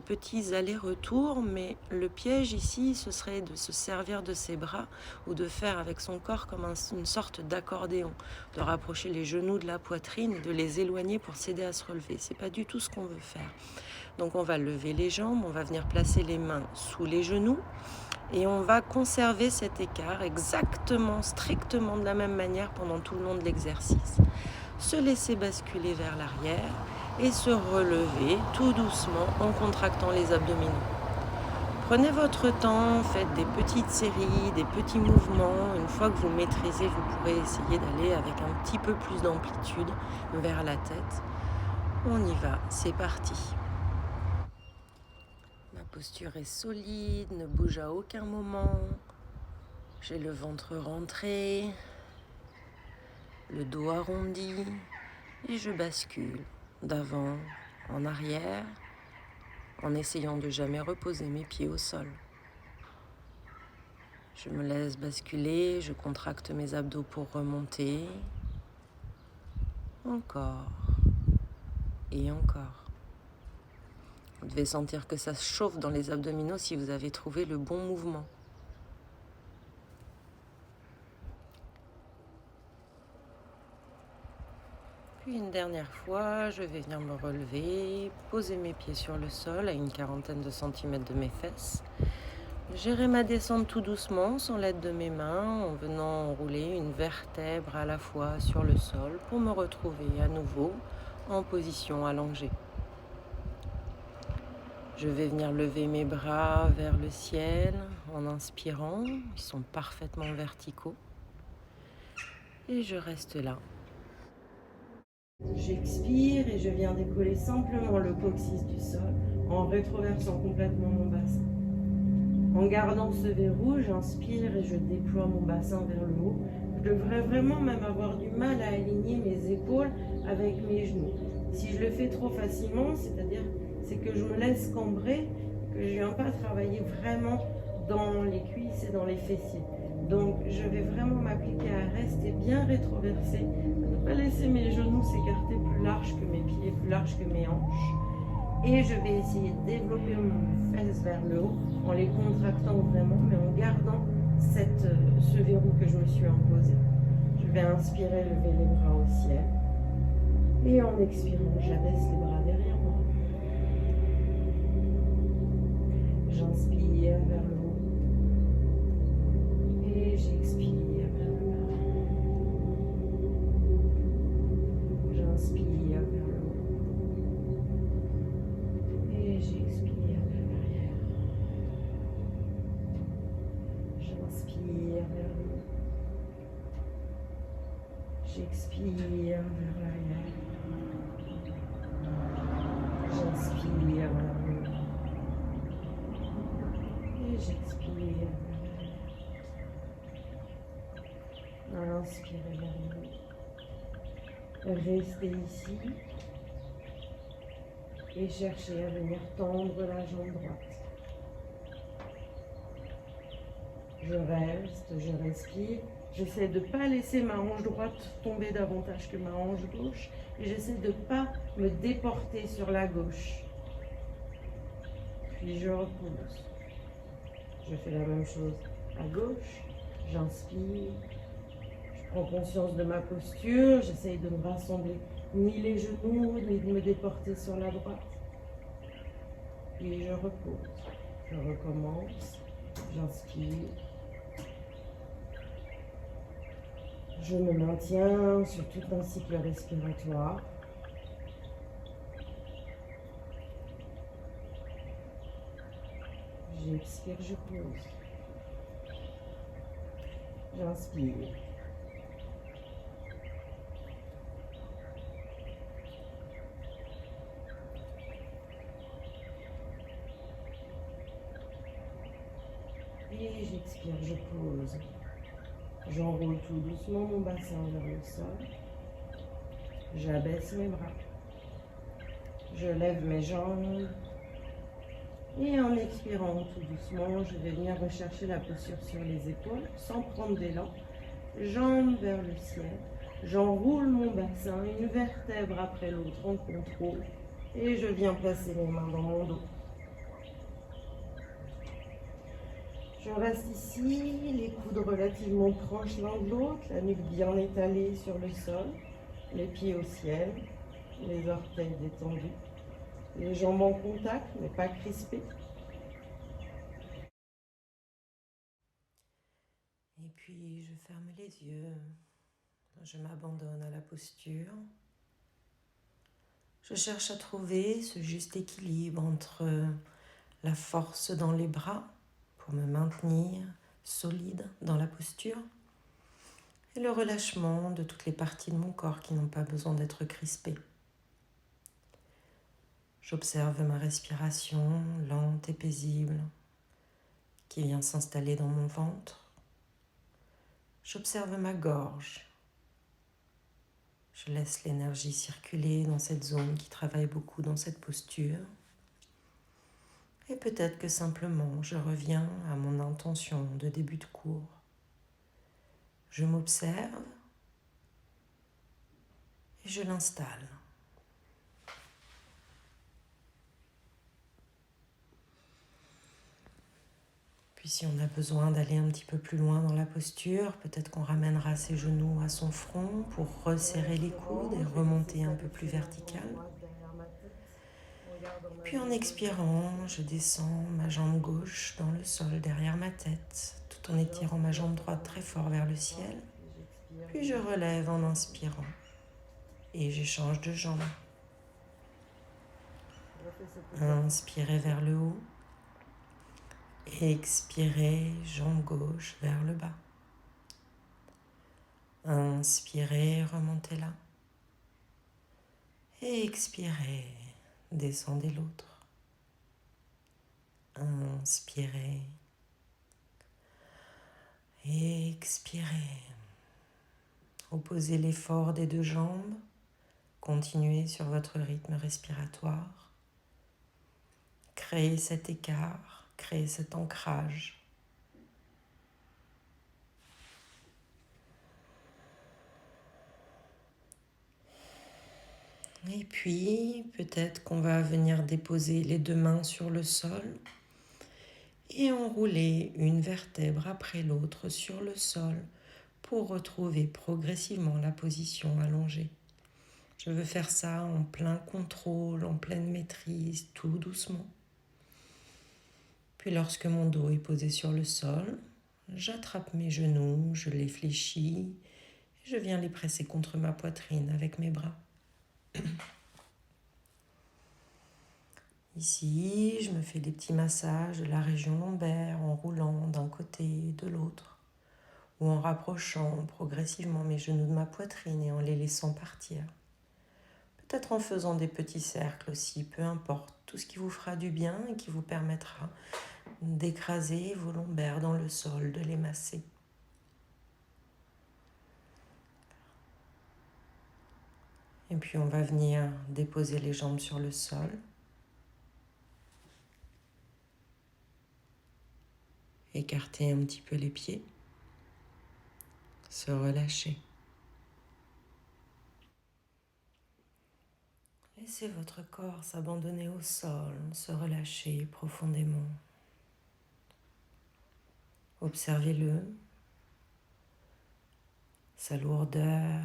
S1: petits allers-retours, mais le piège ici, ce serait de se servir de ses bras ou de faire avec son corps comme une sorte d'accordéon, de rapprocher les genoux de la poitrine et de les éloigner pour s'aider à se relever. C'est pas du tout ce qu'on veut faire. Donc on va lever les jambes, on va venir placer les mains sous les genoux et on va conserver cet écart exactement, strictement de la même manière pendant tout le long de l'exercice. Se laisser basculer vers l'arrière et se relever tout doucement en contractant les abdominaux. Prenez votre temps, faites des petites séries, des petits mouvements. Une fois que vous maîtrisez, vous pourrez essayer d'aller avec un petit peu plus d'amplitude vers la tête. On y va, c'est parti. Ma posture est solide, ne bouge à aucun moment. J'ai le ventre rentré, le dos arrondi et je bascule d'avant en arrière en essayant de jamais reposer mes pieds au sol. Je me laisse basculer, je contracte mes abdos pour remonter. Encore et encore. Vous devez sentir que ça se chauffe dans les abdominaux si vous avez trouvé le bon mouvement. Puis une dernière fois, je vais venir me relever, poser mes pieds sur le sol à une quarantaine de centimètres de mes fesses. Gérer ma descente tout doucement, sans l'aide de mes mains, en venant enrouler une vertèbre à la fois sur le sol pour me retrouver à nouveau en position allongée. Je vais venir lever mes bras vers le ciel en inspirant, ils sont parfaitement verticaux. Et je reste là. J'expire et je viens décoller simplement le coccyx du sol en rétroversant complètement mon bassin. En gardant ce verrou, j'inspire et je déploie mon bassin vers le haut. Je devrais vraiment même avoir du mal à aligner mes épaules avec mes genoux. Si je le fais trop facilement, c'est que je me laisse cambrer, que je ne viens pas travailler vraiment dans les cuisses et dans les fessiers. Donc je vais vraiment m'appliquer à rester bien rétroversé, à ne pas laisser mes genoux s'écarter plus large que mes pieds, plus large que mes hanches. Et je vais essayer de développer mes fesses vers le haut en les contractant vraiment, mais en gardant ce verrou que je me suis imposé. Je vais inspirer, lever les bras au ciel. Et en expirant, j'abaisse les bras derrière moi. J'inspire vers le haut. Et j'expire vers le bas. J'inspire vers le haut. Et j'expire vers l'arrière. J'inspire vers le haut. J'expire vers l'arrière. J'inspire vers le haut. Et j'expire vers l'arrière. Inspirez vers le haut. Restez ici et cherchez à venir tendre la jambe droite. Je reste, je respire. J'essaie de ne pas laisser ma hanche droite tomber davantage que ma hanche gauche. Et j'essaie de ne pas me déporter sur la gauche. Puis je repose. Je fais la même chose à gauche. J'inspire. Je prends conscience de ma posture. J'essaie de me rassembler ni les genoux, ni de me déporter sur la droite. Puis je repose. Je recommence. J'inspire. Je me maintiens sur tout un cycle respiratoire. J'expire, je pose. J'inspire. Et j'expire, je pose. J'enroule tout doucement mon bassin vers le sol. J'abaisse mes bras. Je lève mes jambes. Et en expirant tout doucement, je vais venir rechercher la posture sur les épaules sans prendre d'élan. Jambes vers le ciel. J'enroule mon bassin, une vertèbre après l'autre en contrôle. Et je viens placer mes mains dans mon dos. Je reste ici, les coudes relativement proches l'un de l'autre, la nuque bien étalée sur le sol, les pieds au ciel, les orteils détendus, les jambes en contact mais pas crispées. Et puis je ferme les yeux, je m'abandonne à la posture. Je cherche à trouver ce juste équilibre entre la force dans les bras, pour me maintenir solide dans la posture et le relâchement de toutes les parties de mon corps qui n'ont pas besoin d'être crispées. J'observe ma respiration lente et paisible qui vient s'installer dans mon ventre. J'observe ma gorge. Je laisse l'énergie circuler dans cette zone qui travaille beaucoup dans cette posture. Et peut-être que simplement je reviens à mon intention de début de cours. Je m'observe et je l'installe. Puis si on a besoin d'aller un petit peu plus loin dans la posture, peut-être qu'on ramènera ses genoux à son front pour resserrer les coudes et remonter un peu plus vertical. Puis en expirant, je descends ma jambe gauche dans le sol derrière ma tête, tout en étirant ma jambe droite très fort vers le ciel. Puis je relève en inspirant et j'échange de jambes. Inspirez vers le haut. Expirez, jambe gauche vers le bas. Inspirez, remontez là. Et expirez, descendez l'autre. Inspirez. Expirez. Opposez l'effort des deux jambes. Continuez sur votre rythme respiratoire. Créez cet écart, créez cet ancrage. Et puis, peut-être qu'on va venir déposer les deux mains sur le sol et enrouler une vertèbre après l'autre sur le sol pour retrouver progressivement la position allongée. Je veux faire ça en plein contrôle, en pleine maîtrise, tout doucement. Puis lorsque mon dos est posé sur le sol, j'attrape mes genoux, je les fléchis et je viens les presser contre ma poitrine avec mes bras. Ici, je me fais des petits massages de la région lombaire en roulant d'un côté et de l'autre ou en rapprochant progressivement mes genoux de ma poitrine et en les laissant partir. Peut-être en faisant des petits cercles aussi, peu importe, tout ce qui vous fera du bien et qui vous permettra d'écraser vos lombaires dans le sol, de les masser. Et puis on va venir déposer les jambes sur le sol. Écarter un petit peu les pieds. Se relâcher. Laissez votre corps s'abandonner au sol, se relâcher profondément. Observez-le, sa lourdeur,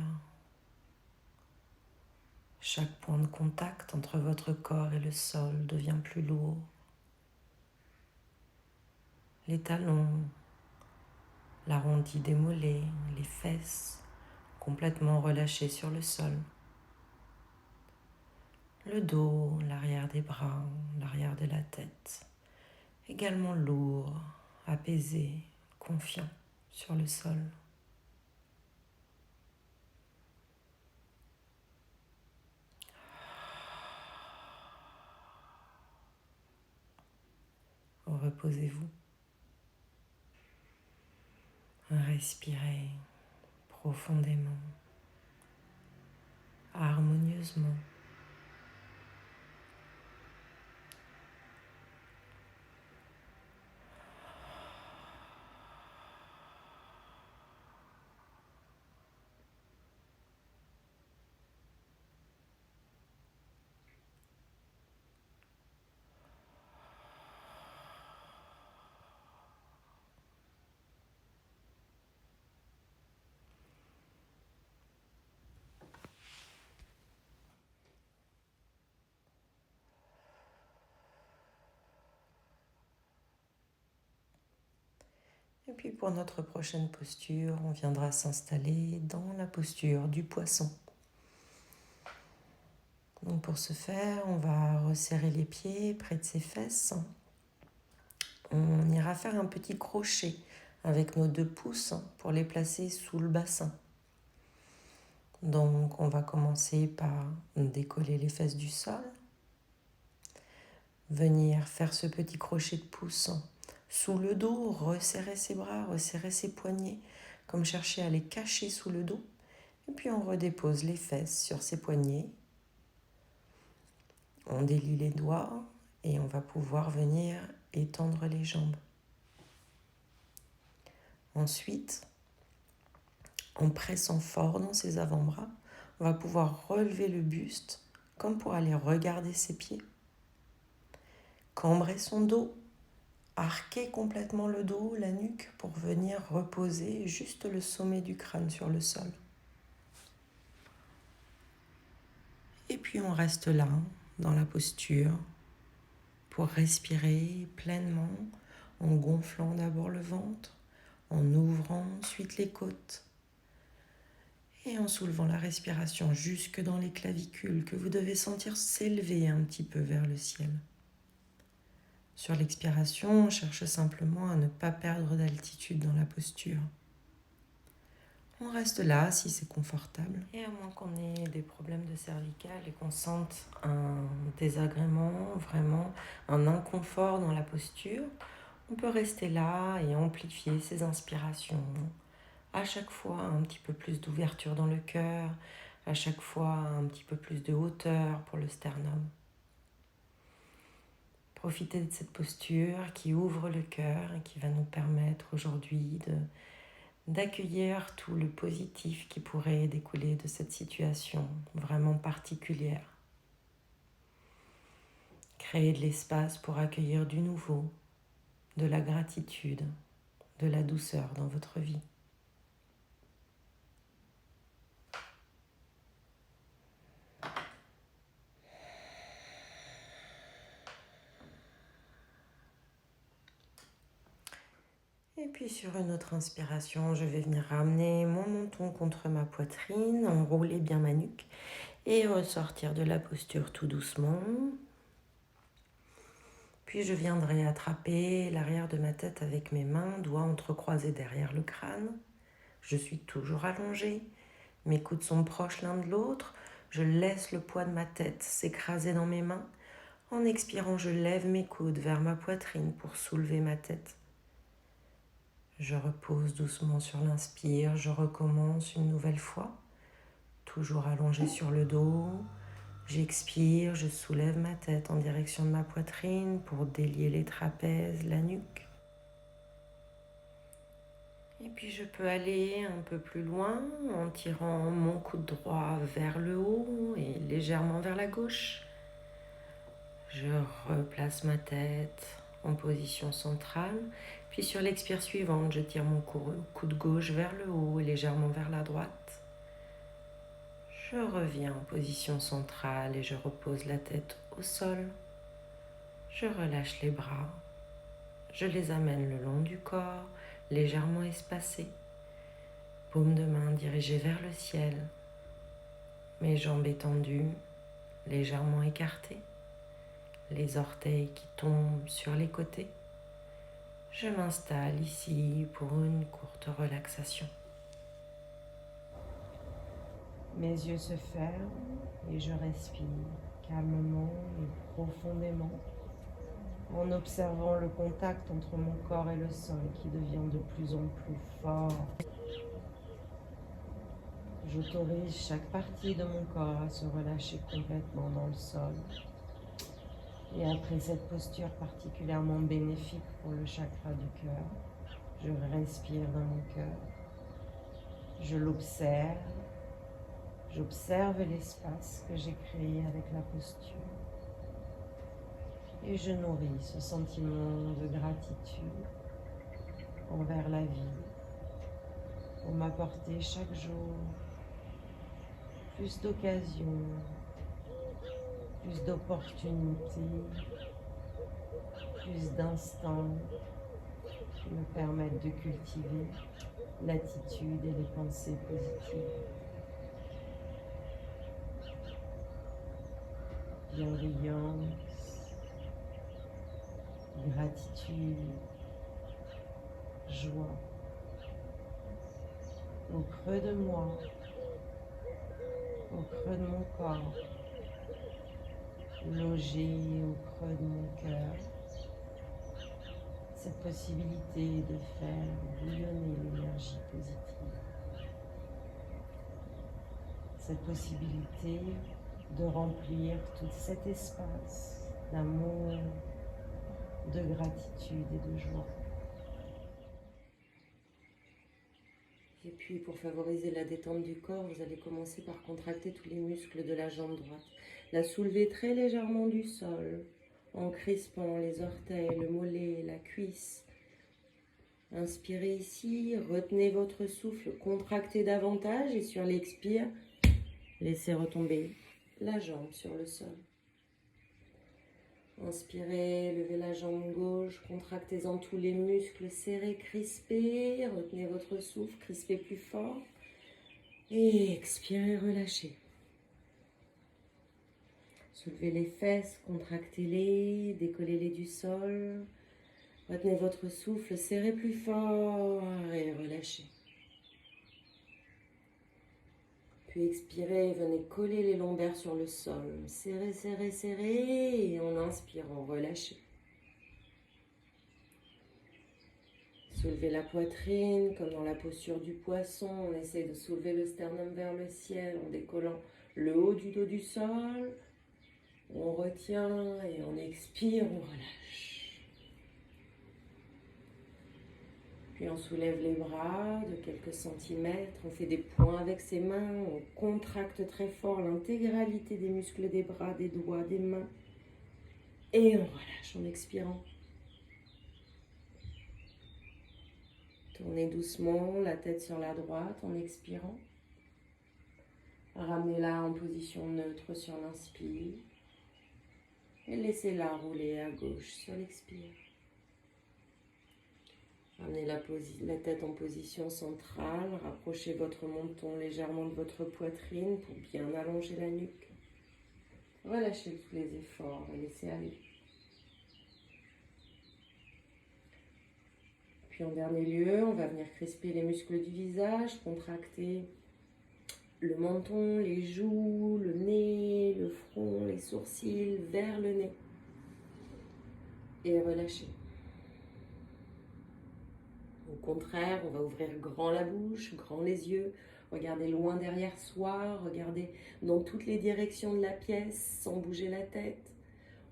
S1: chaque point de contact entre votre corps et le sol devient plus lourd. Les talons, l'arrondi des mollets, les fesses complètement relâchés sur le sol. Le dos, l'arrière des bras, l'arrière de la tête, également lourd, apaisé, confiant sur le sol. Reposez-vous. Respirez profondément, harmonieusement. Et puis pour notre prochaine posture, on viendra s'installer dans la posture du poisson. Donc pour ce faire, on va resserrer les pieds près de ses fesses. On ira faire un petit crochet avec nos 2 pouces pour les placer sous le bassin. Donc on va commencer par décoller les fesses du sol. Venir faire ce petit crochet de pouce sous le dos, resserrer ses bras, resserrer ses poignets, comme chercher à les cacher sous le dos. Et puis on redépose les fesses sur ses poignets. On délie les doigts et on va pouvoir venir étendre les jambes. Ensuite, en pressant fort dans ses avant-bras, on va pouvoir relever le buste comme pour aller regarder ses pieds. Cambrer son dos, arquer complètement le dos, la nuque pour venir reposer juste le sommet du crâne sur le sol. Et puis on reste là, dans la posture, pour respirer pleinement en gonflant d'abord le ventre, en ouvrant ensuite les côtes et en soulevant la respiration jusque dans les clavicules que vous devez sentir s'élever un petit peu vers le ciel. Sur l'expiration, on cherche simplement à ne pas perdre d'altitude dans la posture. On reste là si c'est confortable. Et à moins qu'on ait des problèmes de cervicales et qu'on sente un désagrément, vraiment un inconfort dans la posture, on peut rester là et amplifier ses inspirations. À chaque fois, un petit peu plus d'ouverture dans le cœur, à chaque fois, un petit peu plus de hauteur pour le sternum. Profitez de cette posture qui ouvre le cœur et qui va nous permettre aujourd'hui d'accueillir tout le positif qui pourrait découler de cette situation vraiment particulière. Créer de l'espace pour accueillir du nouveau, de la gratitude, de la douceur dans votre vie. Et puis sur une autre inspiration, je vais venir ramener mon menton contre ma poitrine, enrouler bien ma nuque et ressortir de la posture tout doucement. Puis je viendrai attraper l'arrière de ma tête avec mes mains, doigts entrecroisés derrière le crâne. Je suis toujours allongée, mes coudes sont proches l'un de l'autre. Je laisse le poids de ma tête s'écraser dans mes mains. En expirant, je lève mes coudes vers ma poitrine pour soulever ma tête. Je repose doucement sur l'inspire, je recommence une nouvelle fois. toujours allongé sur le dos. J'expire, je soulève ma tête en direction de ma poitrine pour délier les trapèzes, la nuque. Et puis je peux aller un peu plus loin en tirant mon coude droit vers le haut et légèrement vers la gauche. Je replace ma tête en position centrale. Puis sur l'expire suivante, je tire mon coude gauche vers le haut et légèrement vers la droite. Je reviens en position centrale et je repose la tête au sol. Je relâche les bras. Je les amène le long du corps, légèrement espacés. Paume de main dirigée vers le ciel. Mes jambes étendues, légèrement écartées. Les orteils qui tombent sur les côtés. Je m'installe ici pour une courte relaxation. Mes yeux se ferment et je respire calmement et profondément en observant le contact entre mon corps et le sol qui devient de plus en plus fort. J'autorise chaque partie de mon corps à se relâcher complètement dans le sol. Et après cette posture particulièrement bénéfique pour le chakra du cœur, je respire dans mon cœur. Je l'observe. J'observe l'espace que j'ai créé avec la posture. Et je nourris ce sentiment de gratitude envers la vie pour m'apporter chaque jour plus d'occasions, plus d'opportunités, plus d'instants qui me permettent de cultiver l'attitude et les pensées positives. Bienveillance, gratitude, joie. Au creux de moi, au creux de mon corps, logé au creux de mon cœur, cette possibilité de faire bouillonner l'énergie positive, cette possibilité de remplir tout cet espace d'amour, de gratitude et de joie. Et puis pour favoriser la détente du corps, vous allez commencer par contracter tous les muscles de la jambe droite. La soulever très légèrement du sol, en crispant les orteils, le mollet, la cuisse. Inspirez ici, retenez votre souffle, contractez davantage et sur l'expire, laissez retomber la jambe sur le sol. Inspirez, levez la jambe gauche, contractez-en tous les muscles, serrez, crispez, retenez votre souffle, crispez plus fort. Et expirez, relâchez. Soulevez les fesses, contractez-les, décollez-les du sol. Retenez votre souffle, serrez plus fort et relâchez. Puis expirez, venez coller les lombaires sur le sol. Serrez, serrez, serrez et en inspirant, relâchez. Soulevez la poitrine comme dans la posture du poisson. On essaie de soulever le sternum vers le ciel en décollant le haut du dos du sol. On retient et on expire, on relâche. Puis on soulève les bras de quelques centimètres, on fait des points avec ses mains, on contracte très fort l'intégralité des muscles des bras, des doigts, des mains. Et on relâche en expirant. Tournez doucement la tête sur la droite en expirant. Ramenez-la en position neutre sur l'inspire. Et laissez-la rouler à gauche sur l'expire. Ramenez la tête en position centrale, rapprochez votre menton légèrement de votre poitrine pour bien allonger la nuque. Relâchez tous les efforts et laissez aller. Puis en dernier lieu, on va venir crisper les muscles du visage, contracter le menton, les joues, le nez, le front, les sourcils vers le nez. Et relâchez. Au contraire, on va ouvrir grand la bouche, grand les yeux. Regardez loin derrière soi, regardez dans toutes les directions de la pièce sans bouger la tête.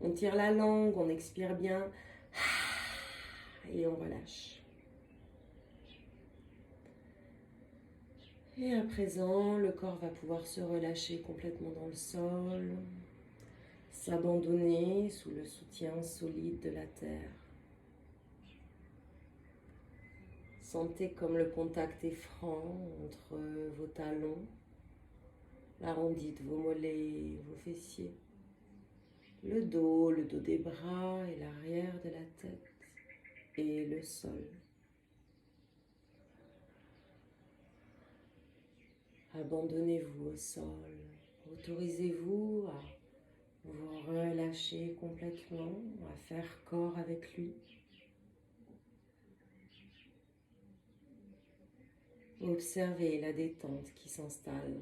S1: On tire la langue, on expire bien et on relâche. Et à présent, le corps va pouvoir se relâcher complètement dans le sol, s'abandonner sous le soutien solide de la terre. Sentez comme le contact est franc entre vos talons, l'arrondi de vos mollets, vos fessiers, le dos des bras et l'arrière de la tête et le sol. Abandonnez-vous au sol, autorisez-vous à vous relâcher complètement, à faire corps avec lui. Observez la détente qui s'installe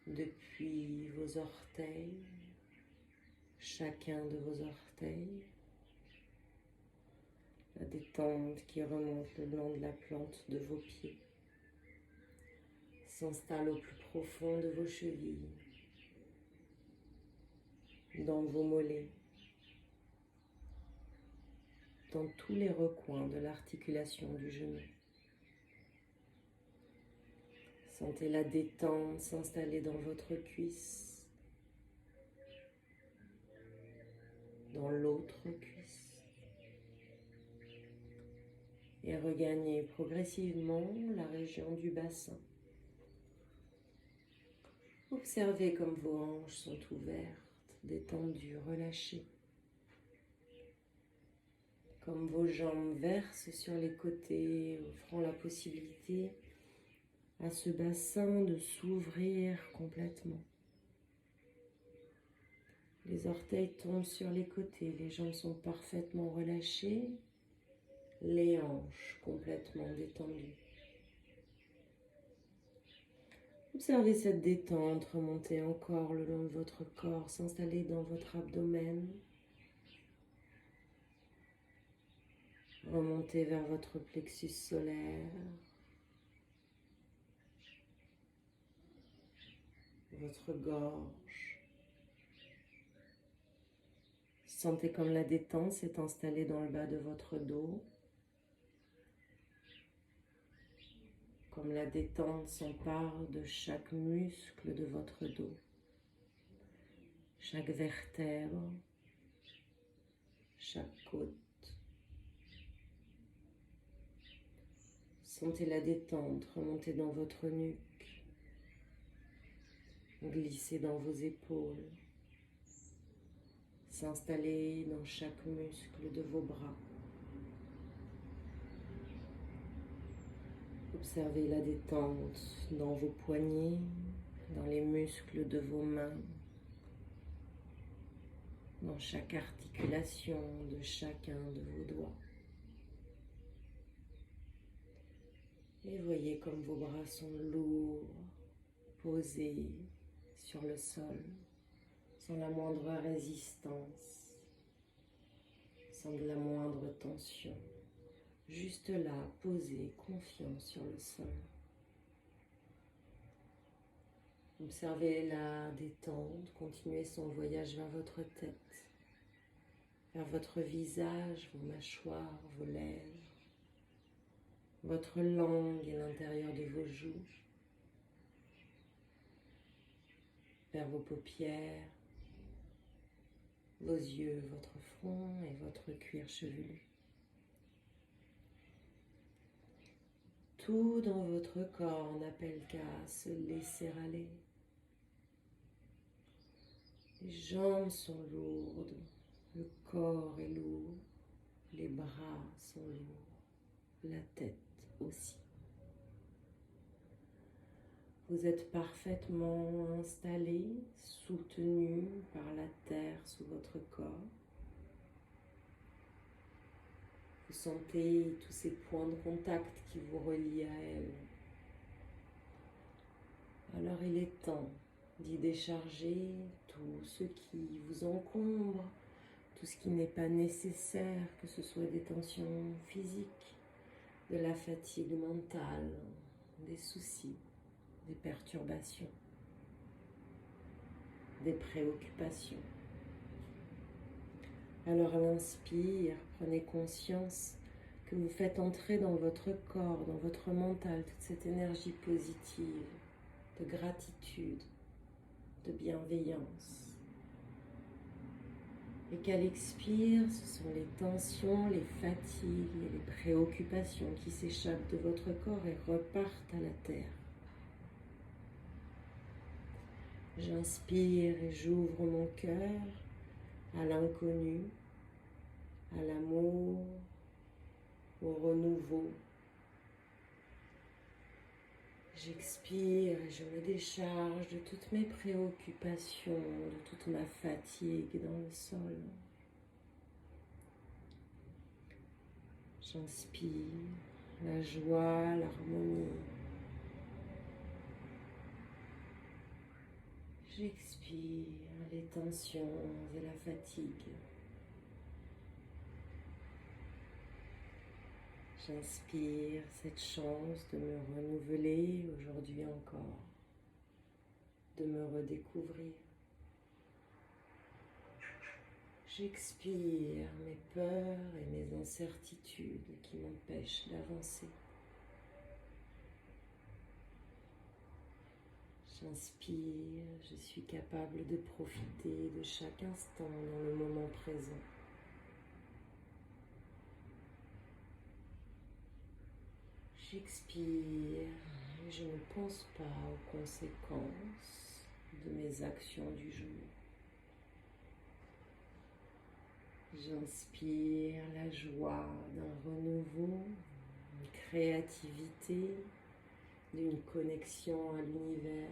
S1: depuis vos orteils, chacun de vos orteils, la détente qui remonte le long de la plante de vos pieds, s'installe au plus profond de vos chevilles, dans vos mollets, dans tous les recoins de l'articulation du genou. Sentez la détente s'installer dans votre cuisse, dans l'autre cuisse, et regagnez progressivement la région du bassin. Observez comme vos hanches sont ouvertes, détendues, relâchées. Comme vos jambes versent sur les côtés, offrant la possibilité à ce bassin de s'ouvrir complètement. Les orteils tombent sur les côtés, les jambes sont parfaitement relâchées, les hanches complètement détendues. Observez cette détente remonter encore le long de votre corps, s'installer dans votre abdomen, remonter vers votre plexus solaire, votre gorge. Sentez comme la détente s'est installée dans le bas de votre dos, comme la détente s'empare de chaque muscle de votre dos, chaque vertèbre, chaque côte. Sentez la détente remonter dans votre nuque, glisser dans vos épaules, s'installer dans chaque muscle de vos bras. Observez la détente dans vos poignets, dans les muscles de vos mains, dans chaque articulation de chacun de vos doigts. Et voyez comme vos bras sont lourds, posés sur le sol, sans la moindre résistance, sans de la moindre tension. Juste là, posé, confiant sur le sol. Observez la détente, continuez son voyage vers votre tête, vers votre visage, vos mâchoires, vos lèvres, votre langue et l'intérieur de vos joues, vers vos paupières, vos yeux, votre front et votre cuir chevelu. Tout dans votre corps n'appelle qu'à se laisser aller. Les jambes sont lourdes, le corps est lourd, les bras sont lourds, la tête aussi. Vous êtes parfaitement installé, soutenu par la terre sous votre corps. Vous sentez tous ces points de contact qui vous relient à elle. Alors il est temps d'y décharger tout ce qui vous encombre, tout ce qui n'est pas nécessaire, que ce soit des tensions physiques, de la fatigue mentale, des soucis, des perturbations, des préoccupations. Alors à l'inspire, prenez conscience que vous faites entrer dans votre corps, dans votre mental, toute cette énergie positive, de gratitude, de bienveillance. Et qu'à l'expire, ce sont les tensions, les fatigues et les préoccupations qui s'échappent de votre corps et repartent à la terre. J'inspire et j'ouvre mon cœur à l'inconnu, à l'amour, au renouveau. J'expire et je me décharge de toutes mes préoccupations, de toute ma fatigue dans le sol. J'inspire la joie, l'harmonie. J'expire les tensions et la fatigue. J'inspire cette chance de me renouveler aujourd'hui encore, de me redécouvrir. J'expire mes peurs et mes incertitudes qui m'empêchent d'avancer. J'inspire, je suis capable de profiter de chaque instant dans le moment présent. J'expire et je ne pense pas aux conséquences de mes actions du jour. J'inspire la joie d'un renouveau, une créativité, d'une connexion à l'univers.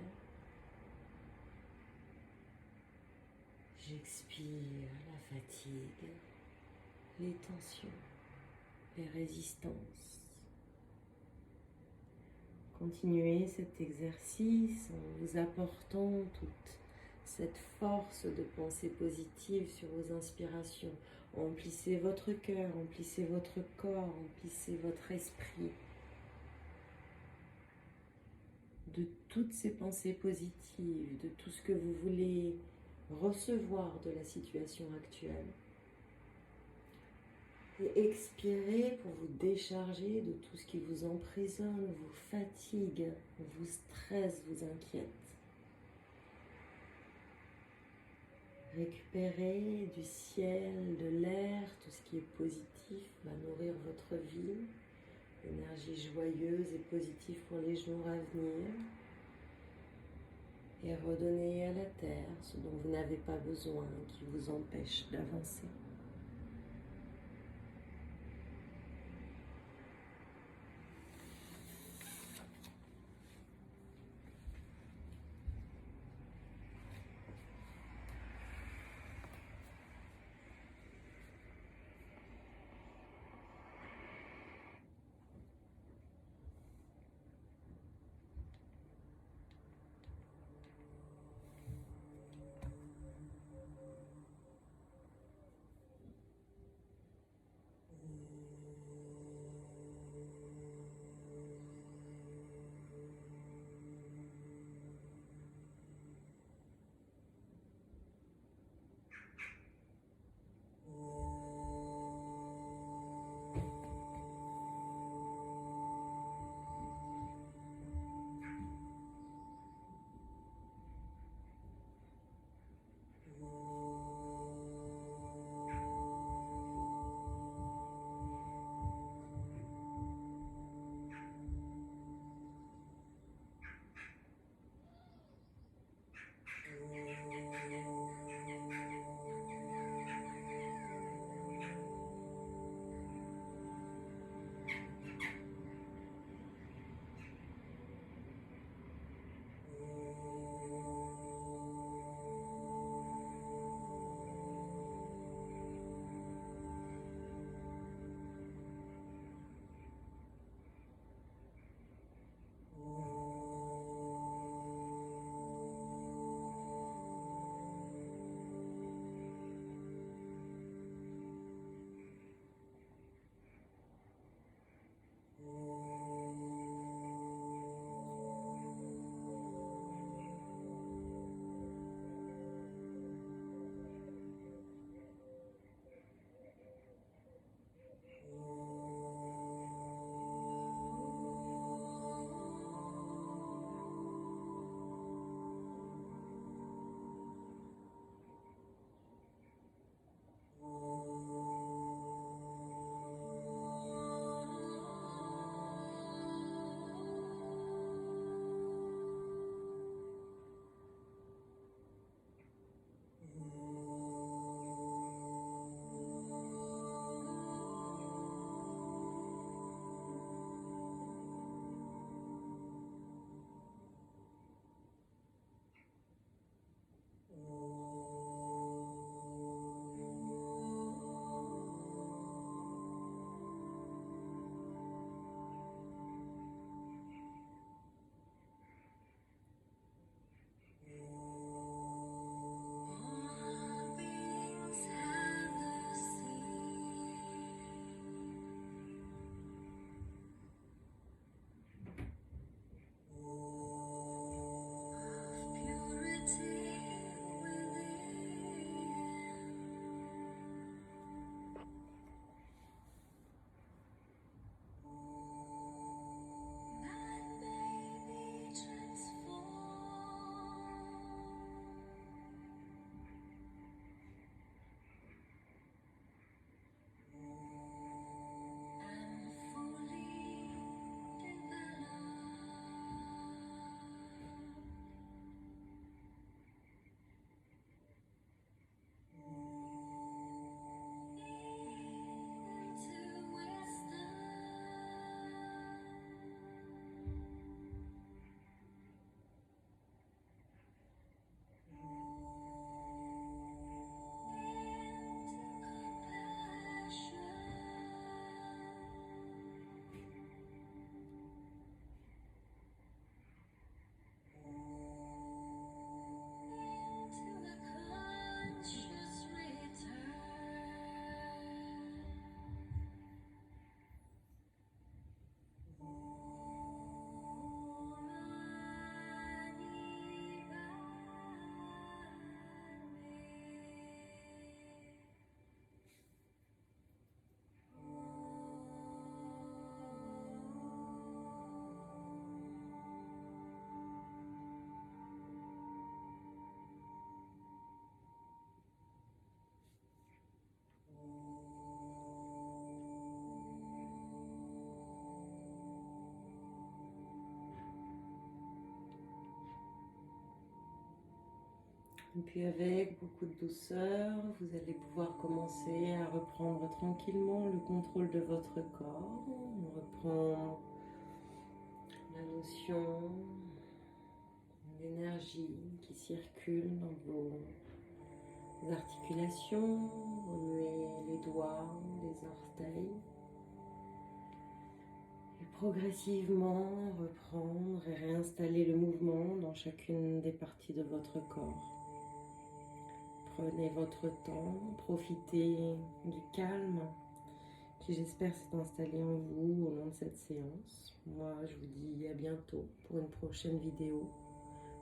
S1: J'expire la fatigue, les tensions, les résistances. Continuez cet exercice en vous apportant toute cette force de pensée positive sur vos inspirations. Emplissez votre cœur, emplissez votre corps, emplissez votre esprit de toutes ces pensées positives, de tout ce que vous voulez recevoir de la situation actuelle. Et expirez pour vous décharger de tout ce qui vous emprisonne, vous fatigue, vous stresse, vous inquiète. Récupérez du ciel, de l'air, tout ce qui est positif va nourrir votre vie. Énergie joyeuse et positive pour les jours à venir. Et redonnez à la terre ce dont vous n'avez pas besoin, qui vous empêche d'avancer. Et puis avec beaucoup de douceur, vous allez pouvoir commencer à reprendre tranquillement le contrôle de votre corps. On reprend la notion d'énergie qui circule dans vos articulations, remuer les doigts, les orteils. Et progressivement reprendre et réinstaller le mouvement dans chacune des parties de votre corps. Prenez votre temps, profitez du calme qui j'espère s'est installé en vous au long de cette séance. Moi je vous dis à bientôt pour une prochaine vidéo.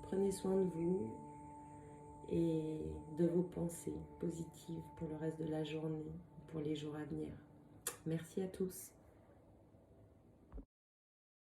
S1: Prenez soin de vous et de vos pensées positives pour le reste de la journée, pour les jours à venir. Merci à tous.